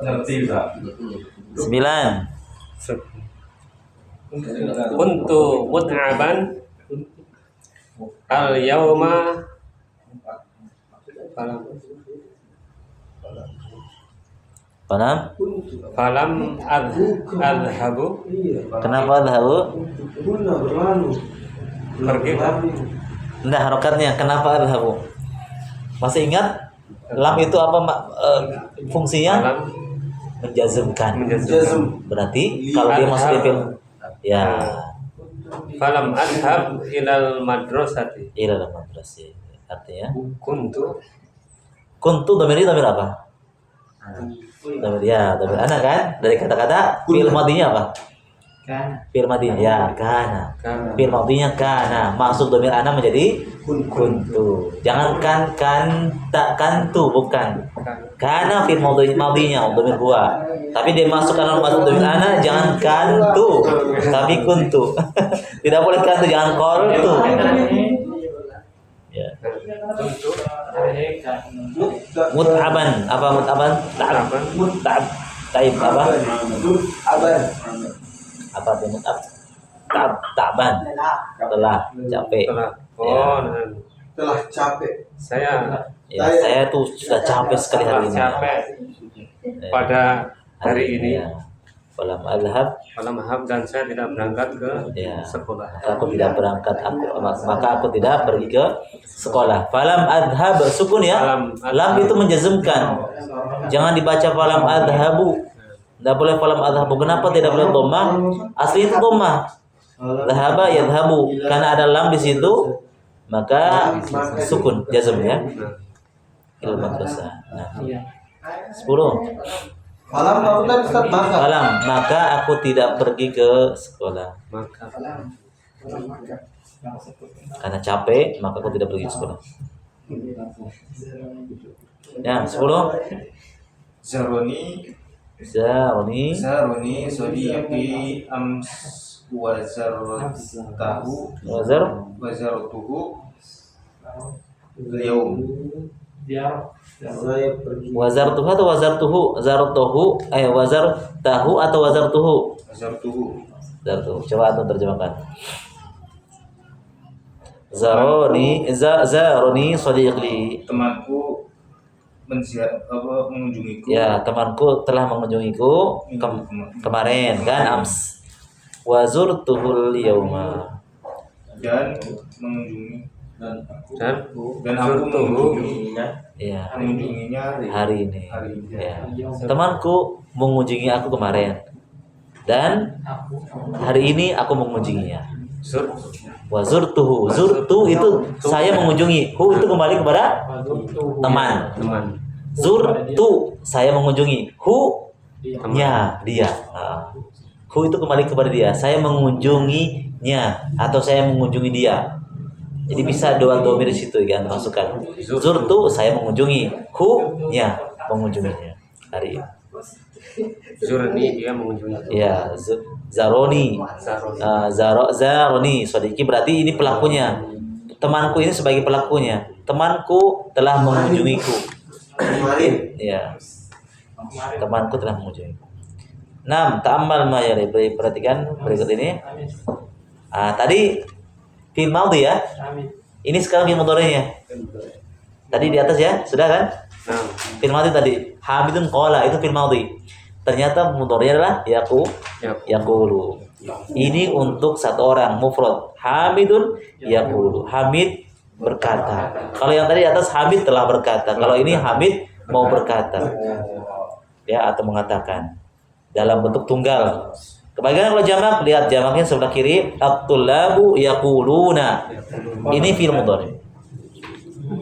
Ngerti tak? 9. kuntu mut'aban al yauma falam adhabu Kenapa adhabu? pergi Nah, harokatnya kenapa adhabu? Masih ingat? Lam itu apa fungsinya? falam Menjazmkan. menjazm Berarti kalau dia masuk di film ya falam adhab ilal madrasati ilal madrasah. Artinya kuntu domirnya domir apa? Domir anak kan? Dari kata-kata fi'il madinya apa? Kan. Fi'il madinya ya kana. kana Fi'il madinya kana. Masuk domir anak menjadi kuntu. Jangan kan tak kantu bukan. Kana fi'il madinya domir huwa. Tapi dia masuk kalau masuk domir anak jangan kantu tapi kuntu. Tidak boleh kantu jangan koltu. Ya. kuntu Mut'aban apa mut'aban? Ta'ab. Taib apa? Aban. Apa artinya mut'ab? Ta'ban. Telah capek. telah nah, Telah capek. saya Ya, saya tuh sudah capek sekali hari ini. capek pada hari ini Ya. Falam adhab falam adhab dan saya tidak berangkat ke ya. sekolah Maka aku tidak berangkat maka aku tidak pergi ke sekolah. Falam adhab sukun ya. Falam Lam itu menjazmkan. Jangan dibaca falam adhabu. Tidak boleh falam adhabu. Kenapa tidak boleh dhammah? Asli itu dhammah. Dhahaba yadhabu. Karena ada lam di situ maka sukun jazm ya. Ilmu madrasah. Nah, 10. Malam aku kan Ustaz makan. Falam maka aku tidak pergi ke sekolah. maka Karena capek maka aku tidak pergi ke sekolah. Ya, 10. Zaroni sodiqi ams wazartahu wazartuhu al-yawm. Saya pergi. Wazartuhu atau wazartuhu? Wazartahu atau wazartuhu? Wazartuhu. Zartuhu. Coba antum terjemahkan. Zaroni sadiqli. Temanku mengunjungiku. Ya, temanku telah mengunjungiku kemarin kan ams. Wazurtuhul yauma. Dan mengunjungi dan aku mengunjunginya Ya, mengunjunginya hari ini. hari ini. Ya. Temanku mengunjungi aku kemarin dan hari ini aku mengunjunginya. Wa zurtuhu. Zurtu itu saya mengunjungi. Hu itu kembali kepada teman. Zurtu saya mengunjungi. Hu nya dia. Hu itu kembali kepada dia. Saya mengunjunginya atau saya mengunjungi dia. Jadi bisa dua domir di situ kan masukkan. Zurtu saya mengunjungi. Hu nya mengunjunginya hari ini. Zurni dia mengunjungi. Ya, Zaroni. Zaroni. Sodiki berarti ini pelakunya. Temanku ini sebagai pelakunya. Temanku telah mengunjungiku. Kemarin. Ya. Temanku telah mengunjungiku. 6. Ta'ammal ma yali. Perhatikan berikut ini. Tadi fi'il madhi ya. Ini sekarang fi'il mudhari'nya. Tadi di atas ya, sudah kan? Fi'il madhi tadi. Hamidun qala itu fi'il madhi. Ternyata mudhari'nya adalah yaqulu. Ini untuk satu orang mufrad. Hamidun yaqulu. Hamid berkata. Kalau yang tadi di atas Hamid telah berkata. Kalau ini Hamid mau berkata. Ya, atau mengatakan dalam bentuk tunggal. Kebagian kalau jamak, lihat jamaknya sebelah kiri. At-tullabu yaquluna. Ini fi'il mudhari'.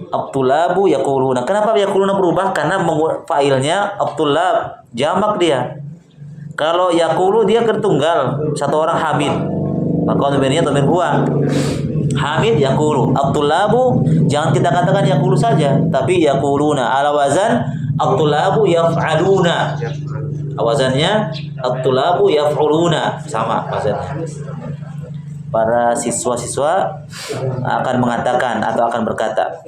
At-tullabu yaquluna. Kenapa yaquluna berubah? Karena failnya at-tullab, jamak dia. Kalau yaqulu dia ketunggal, satu orang Hamid. Maka domirnya domir huwa. Hamid yaqulu. At-tullabu jangan kita katakan yaqulu saja, tapi yaquluna ala wazan at-tullabu yaf'aluna. Wazannya at-tullabu yaf'uluna, sama wazannya. Para siswa-siswa akan mengatakan atau akan berkata.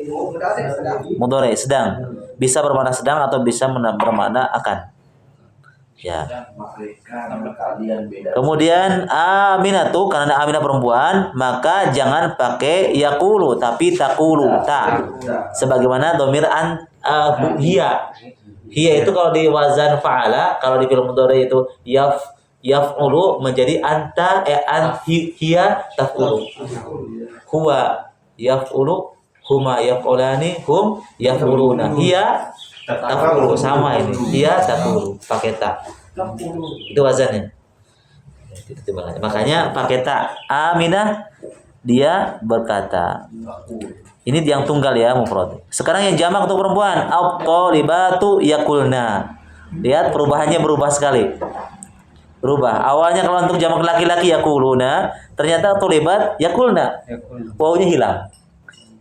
Mudhari sedang, bisa bermakna sedang atau bisa bermakna akan. Ya. Kemudian aminatu, karena aminah perempuan, maka jangan pakai yaqulu tapi taqulu, ta. Sebagaimana domir hiya. Hiya itu kalau di wazan fa'ala, kalau di fi'il mudhari itu yaf'ulu menjadi anta hiya taf'ulu. Huwa yaf'ulu, huma yaf'ulani, hum yaf'uluna. Hiya taf'ulu, sama ini. Hiya taf'ulu pakai ta. Itu wazannya. Itu timbangannya. Makanya pakai ta. Aminah dia berkata. Ini yang tunggal ya mufrad. Sekarang yang jamak untuk perempuan, at-thalibatu yaqulna. Lihat perubahannya berubah sekali. Berubah. Awalnya kalau untuk jamak laki-laki yaquluna, ternyata thalibat yaqulna. Wawunya hilang.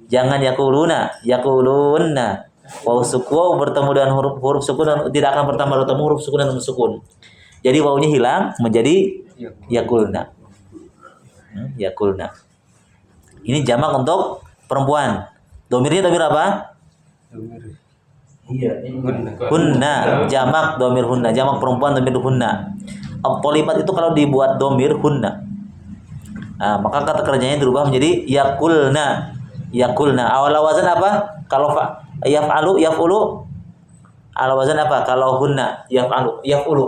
Jangan yaquluna, yaqulunna. Wawu sukun bertemu dengan huruf sukun dan tidak akan bertemu huruf sukun dan sukun. Jadi wawunya hilang menjadi yaqulna. Yaqulna. Ini jamak untuk perempuan. Domirnya domir apa? Hunna. Jamak domir hunna. Jamak perempuan domir hunna. At-thalibat itu kalau dibuat domir hunna. Maka kata kerjanya dirubah menjadi yaqulna. Yaqulna. Awal wazan apa? Kalau yaf'alu, yaf'ulu. Ala wazan apa? Kalau hunna, yaf'alu, yaf'ulu.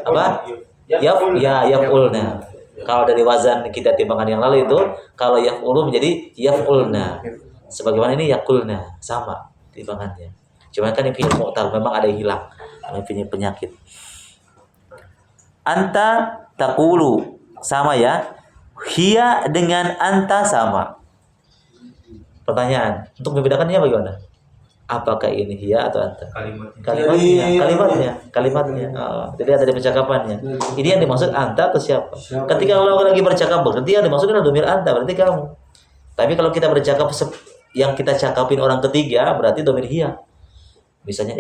Apa? Yaf'ulna. Kalau dari wazan kita timbangan yang lalu itu, kalau yaf'ulu menjadi yaf'ulna. Sebagaimana ini yaqulna, sama timbangannya. Cuma kan ini fi'il mu'tal, memang ada yang hilang. Ini penyakit. Anta taqulu, sama ya. Hiya dengan anta sama. Pertanyaan, untuk membedakannya bagaimana? Apakah ini hiya atau anta? Kalimatnya. Jadi ada di percakapannya. Ini yang dimaksud anta atau siapa? Ketika kalau lagi bercakap berarti yang dimaksud adalah domir anta, berarti kamu. Tapi kalau kita bercakap yang kita cakapin orang ketiga, berarti domir hiya. Misalnya,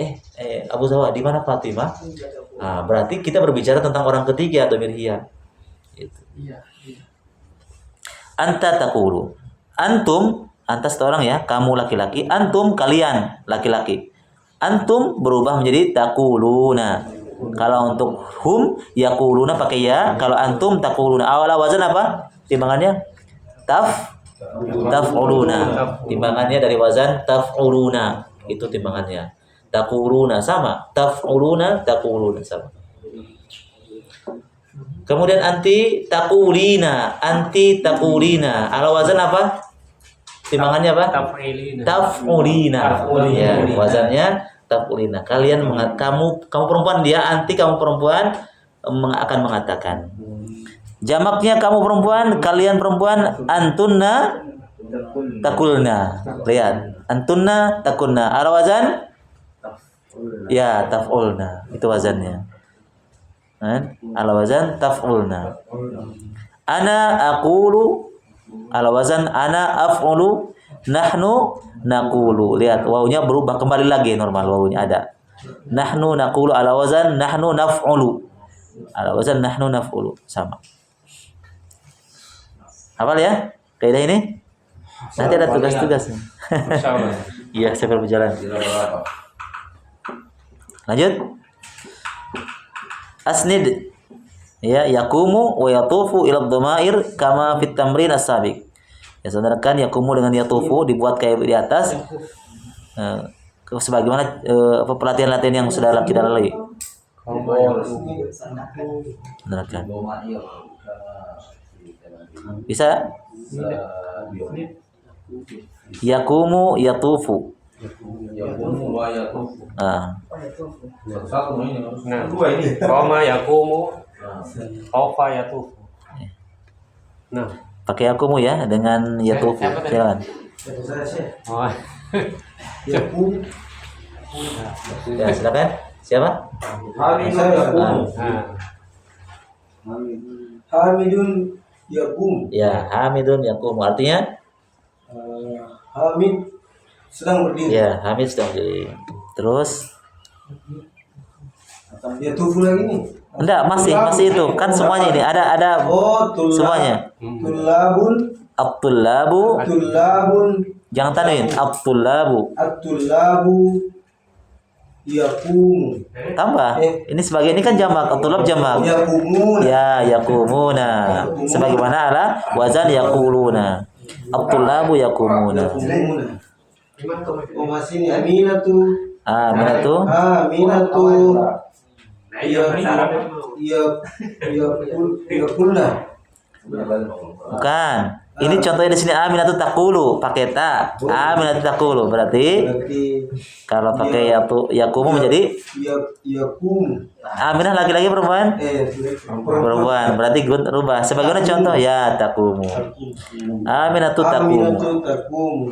Abu Zawa, di mana Fatimah? Berarti kita berbicara tentang orang ketiga, domir hiya. Gitu. Anta taqulu. Antum, anta satu orang ya, kamu laki-laki. Antum, kalian laki-laki. Antum berubah menjadi taquluna. Kalau untuk hum yaquluna pakai ya, kalau antum taquluna. Awal wazan apa? Timbangannya taf'uluna. Timbangannya dari wazan taf'uluna. Itu timbangannya. Taquluna sama, taf'uluna, taquluna sama. Kemudian anti taqulina. Ala wazan apa? Timbangannya apa? Taf'ulina. Ya, wazannya taf'ulina. Kamu perempuan, dia anti, kamu perempuan akan mengatakan. Jamaknya kamu perempuan, kalian perempuan, antunna takulna. Lihat, antunna takulna. Ala wazan? Ya, taf'ulna. Itu wazannya. Kan? Ala wazan taf'ulna. Ana aqulu, ala wazan ana af'ulu, nahnu naqulu. Lihat, wawunya berubah kembali lagi normal, wawunya ada. Nahnu naqulu ala wazan nahnu naf'ulu. Ala wazan nahnu naf'ulu, sama. Hafal ya kaidah ini? Nanti ada tugas-tugas. Insyaallah. Iya, sambil berjalan. Lanjut. Asnid. Ya, yakumu wa yatufu ila dhamair kama fit tamrin as-sabiq. Ya, saudarakan yakumu dengan yatufu dibuat kayak di atas. Sebagaimana pelatihan-latihan yang sudah kita lalui. Saudarakan. Bisa? Yakumu yatufu. Ah. Nah, qama yaqumu, qafa yatufu. Nah, Pakai yakumu ya dengan yatufu. Silakan. oh, Ya, silakan. Siapa? Hamidun yakum. Ya, Hamidun yakumu. Artinya? Hamid sedang berdiri. Ya, Hamid sedang berdiri. Terus? Yatufu lagi nih. Enggak, masih itu. Kan semuanya ini ada Oh, semuanya. Tulabun. At-tullabu. Tulabun. Jangan tanwin. At-tullabu. At-tulabu yakumu. Tambah. Ini sebagai ini kan jamak. At-tullab jamak. Yakumun. Ya, yakumuna. Sebagaimana ala wazan yaquluna. At-tullabu yakumuna. Yakumuna. Oh, masih ini Aminatu. Aminatu. Aminatu. Yakulna. Bukan. Ini contohnya di sini Aminatu taqulu, pakai ta. Aminatu taqulu berarti Berarti kalau pakai yakumu menjadi yakum. Aminah laki-laki perempuan? Perempuan. Berarti gun rubah. Sebagaimana contoh ya takumu. Aminatu takumu. Aminatu takum.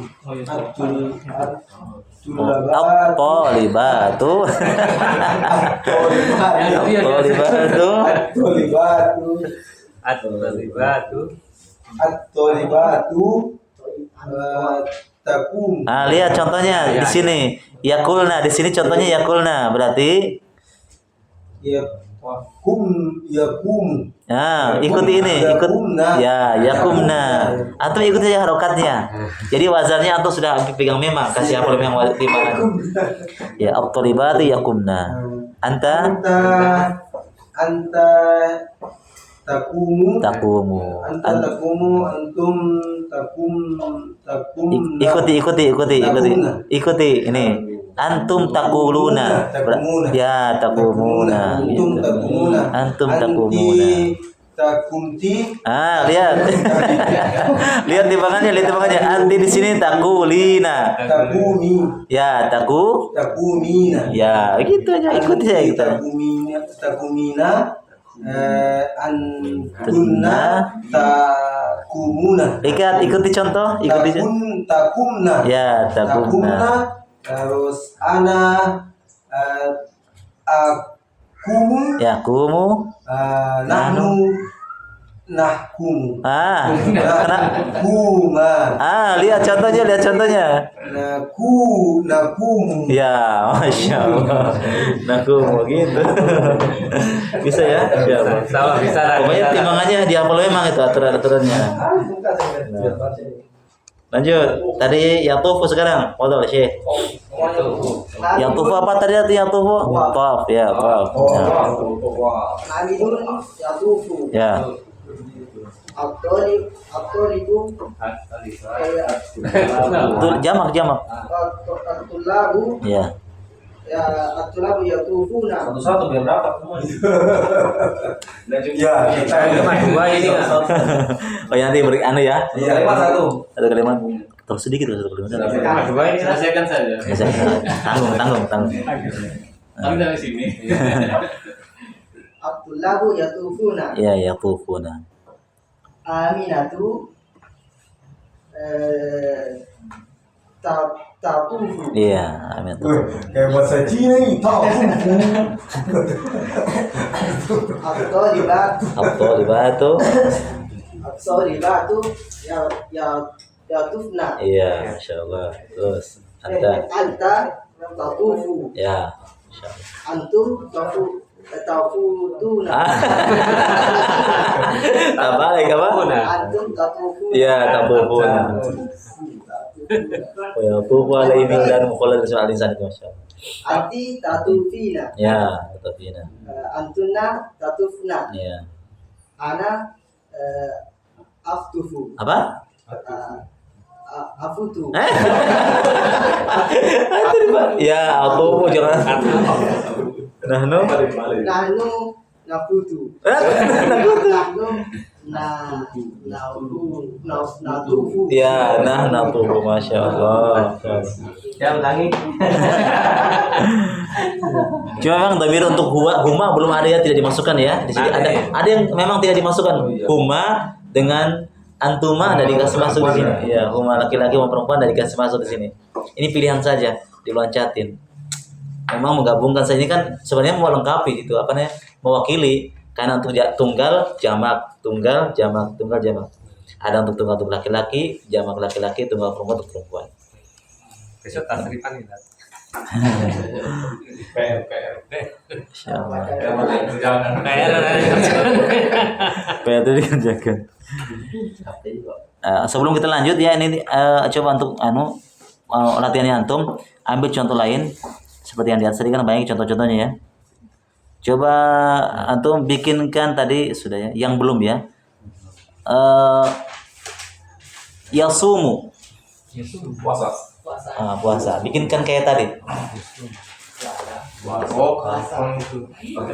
At-talibatu. At-talibatu. at-talibatu. At-talibatu takum. Lihat contohnya di sini. Yakulna, di sini contohnya yakulna. Berarti Yakum. ikuti ini, ikut ya, yakumna. Antum ikuti aja harokatnya. Jadi wazannya antum sudah pegang memang, kasih hafal memang timbangan. Ya, at-talibatu yakumna. Anta takumu. Anta An- takumu, antum takum. Ikuti ini. Antum takuluna. Ya, takumuna. Antum takumuna. Antum takumuna. Takumti. Lihat. Lihat timbangannya. Anti di sini takulina. Takumi. Ya, Takumina. Ya, gitu aja. Ikuti saya gitu. Takumina. Antunna takumuna. Ikuti contoh. Takumna. Ya, takumna. Terus ana akumu. Ya, kumu. Nahnu nahkumu. Kena. Lihat contohnya. Nakumu. Ya, masya Allah. Nakumu gitu. Bisa ya? Sama bisa lah. Pokoknya timbangannya dihafal memang itu aturan-aturannya. Lanjut. Tadi yatufu sekarang. Waduh, Syekh. Yatufu apa tadi yatufu? Taf, ya, taf. Hamidun yatufu. Ya. At-talibu Jamak. at-tulabu Ya. ya at-tulabu yatufuna. Satu-satu biar berapa semua? Ya, kita Dua ini. Oh, ya, nanti beri ya. Kalimat satu. Satu kalimat. Terus sedikit satu kalimat. Dua ini. Selesaikan saja. Bisa. Tanggung. Kami dari sini. At-tulabu yatufuna. Ya, yatufuna. Aminatu taqufu. Iya, amin. Kayak bahasa Cina nih, tahu. At-talibatu At-thalibatu. at-talibatu yatufna. Iya, masyaallah. Terus anta. Anta taqufu. Ya, masyaallah. Antum tafutuna. Apa lagi apa? Antum tafutuna. Iya, tabufun. Oh ya, tufu alaihi dan mukallad soal insan itu masyaallah. Anti tatufina. Ya, tatufina. Antuna tatufna. Ya. Ana aftufu. Apa? Afutu. Ya, aku jangan. Nahnu. Nahnu nafutu. Nahnu natufu. Ya, natufu masyaallah. Ya ulangi. Cuma memang dhamir untuk huma belum ada ya, tidak dimasukkan ya. Di sini ada yang memang tidak dimasukkan. Huma dengan antuma ada dikasih masuk di sini. Ya, huma laki-laki maupun perempuan ada dikasih masuk di sini. Ini pilihan saja, diloncatin. Memang menggabungkan saja, ini kan sebenarnya mau lengkapi gitu, apa namanya? Mewakili karena untuk tunggal jamak, tunggal jamak, tunggal jamak. Ada untuk tunggal untuk laki-laki, jamak laki-laki, tunggal perempuan untuk perempuan. Besok tasrifan kita. PR. Insyaallah. PR. Supaya itu dikerjakan. Sebelum kita lanjut ya, ini coba untuk latihannya antum ambil contoh lain seperti yang di atas tadi kan banyak contoh-contohnya ya. Coba antum bikinkan tadi sudah ya, yang belum ya. Yasumu. Puasa. Puasa. Bikinkan kayak tadi.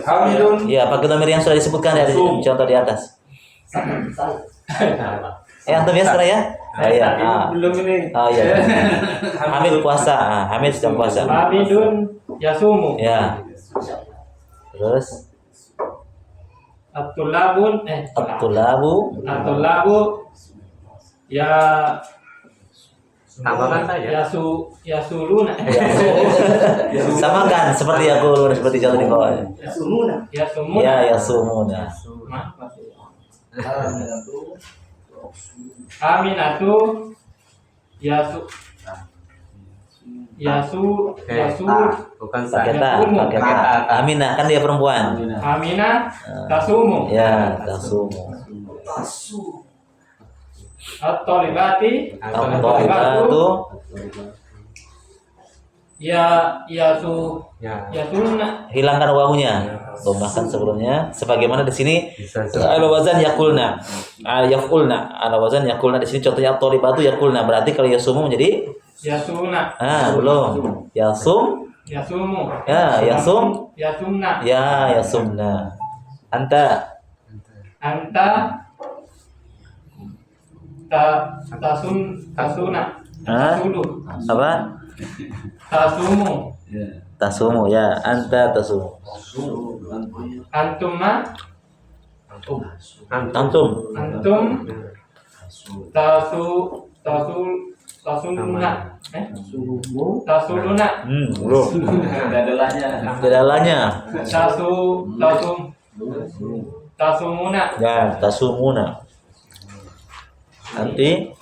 Hamilun. Ya, pakai dhamir yang sudah disebutkan ya di contoh di atas. Antum ya sekarang ya? Iya. Belum ini. Iya. Hamid puasa. Hamid sedang puasa. Hamidun yasumu. Ya. Terus At-tulabun at-tulabu ya Tambahkan saja. yasuluna. Samakan seperti aku seperti contoh di bawah. Sumuna. Yasumuna. Ya, yasumuna. Aminatu yasu Bukan Pakai saya. ta. Aminah kan dia perempuan. Aminah tasumu. Ya, tasumu. At-talibati At-talibatu yasunna. hilangkan wawunya. Tambahkan sebelumnya sebagaimana di sini ala wazan yakulna. Yafulna. Ala wazan yakulna di sini contohnya at-talibatu yakulna. Berarti kalau yasumu menjadi Yasuna. belum. Yasumu. Ya, Yasumna. Ya, yasumna. Anta. Tasuna. Tasulu. Apa? Tasumu. Tasumu ya, anta tasumu. Antum tasuluna. Tasuluna. Belum. Dedalanya. Tasumuna. Ya, tasumuna. Anti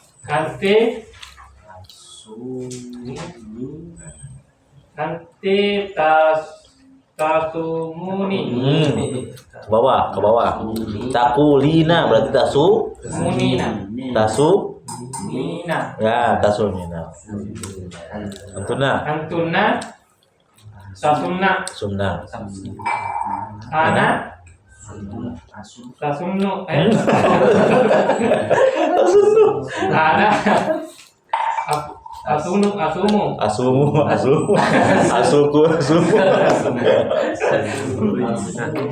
tasumuni. Ke bawah. Takulina berarti Munina. Mina. Ya, tasumina. Antuna tasunna. Sumna. Ana tasumnu. Ana asumu. Asuku.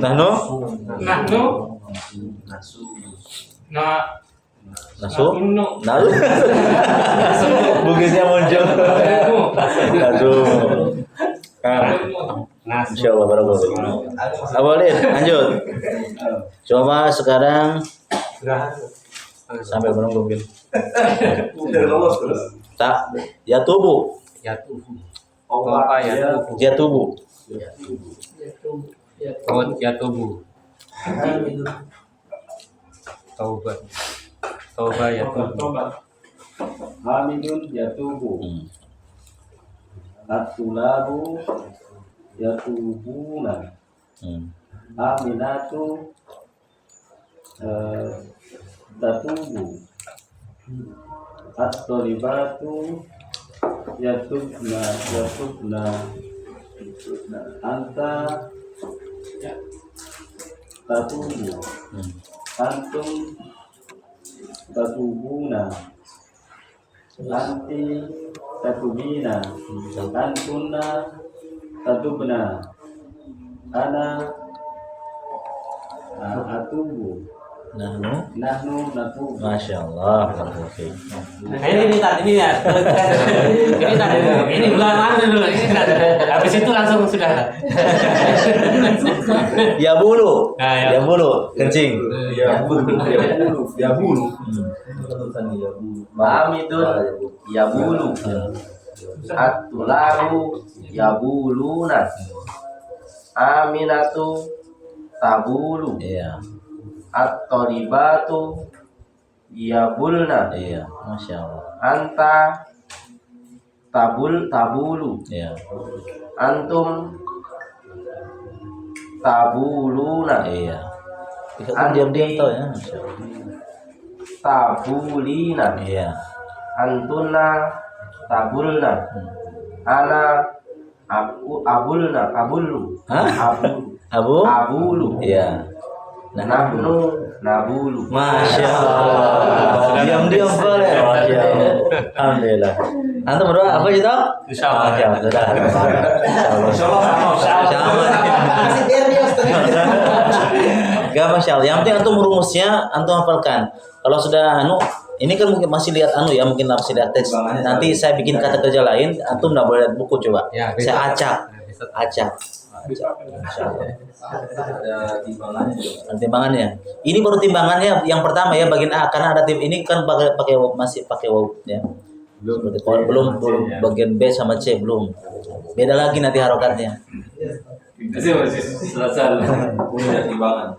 Nahnu nasunnu. Nalu. Bugisnya muncul. Aduh. Insyaallah barakallahu. Awalin lanjut. Coba sekarang Sambil menunggu mungkin. Udah lolos terus. Tak, ya tubuh. Tauba yatubu. Ya tubuh. Yatubu. Taubat. Tauba yatubu. Hamidun yatubu. At-tulabu yatubuna. Aminatu tatubu. At-tolibatu yatubna. Anta tatubu. Antum tatubuna. Anti tatubina. Antunna tatubna. Ana atubu. Nahnu. Nahnu natubu. Masya Allah. Oke. Ini ya. Ini bulan mana dulu? Ini habis itu langsung sudah. Ya bulu. Nah, ya. Ya bulu. Kencing. Ya bulu. Ya bulu. Hamidun yabulu. At-tulabu yabuluna. Aminatu tabulu. Iya. At-tolibatu yabulna. Iya. Masya Allah. Anta tabulu. Iya. Antum tabuluna. Iya. Kita kan diam-diam tau ya. Masya Allah. Tabulina. Iya. Antunna tabulna. Ana abulu. Hah? Abu? Abulu. Iya. Nahnu nabulu. Masya Allah. Diam-diam boleh. Masya Allah. Alhamdulillah. Antum berdoa apa gitu? Insyaallah. Sudah. Insyaallah. Sama. Masih serius Gak Masya Allah. Yang penting antum rumusnya antum hafalkan. Kalau sudah ini kan mungkin masih lihat ya, mungkin masih lihat teks. Nanti saya bikin kata kerja lain, antum nggak boleh lihat buku coba. Ya, Saya acak. Ada Timbangannya. Ini baru timbangannya yang pertama ya bagian A karena ada tim ini kan masih pakai waw ya. Belum bagian B sama C belum. Beda lagi nanti harokatnya. selesai. Punya timbangan.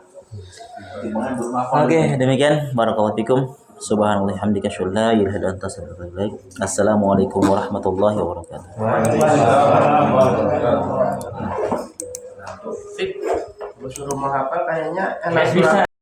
Oke, demikian barakallahu fikum. Subhanallah hamdika syalla ilaha illa anta astaghfiruka wa atubu ilaik. Assalamualaikum warahmatullahi wabarakatuh. Sip. Gue suruh menghafal kayaknya Bisa.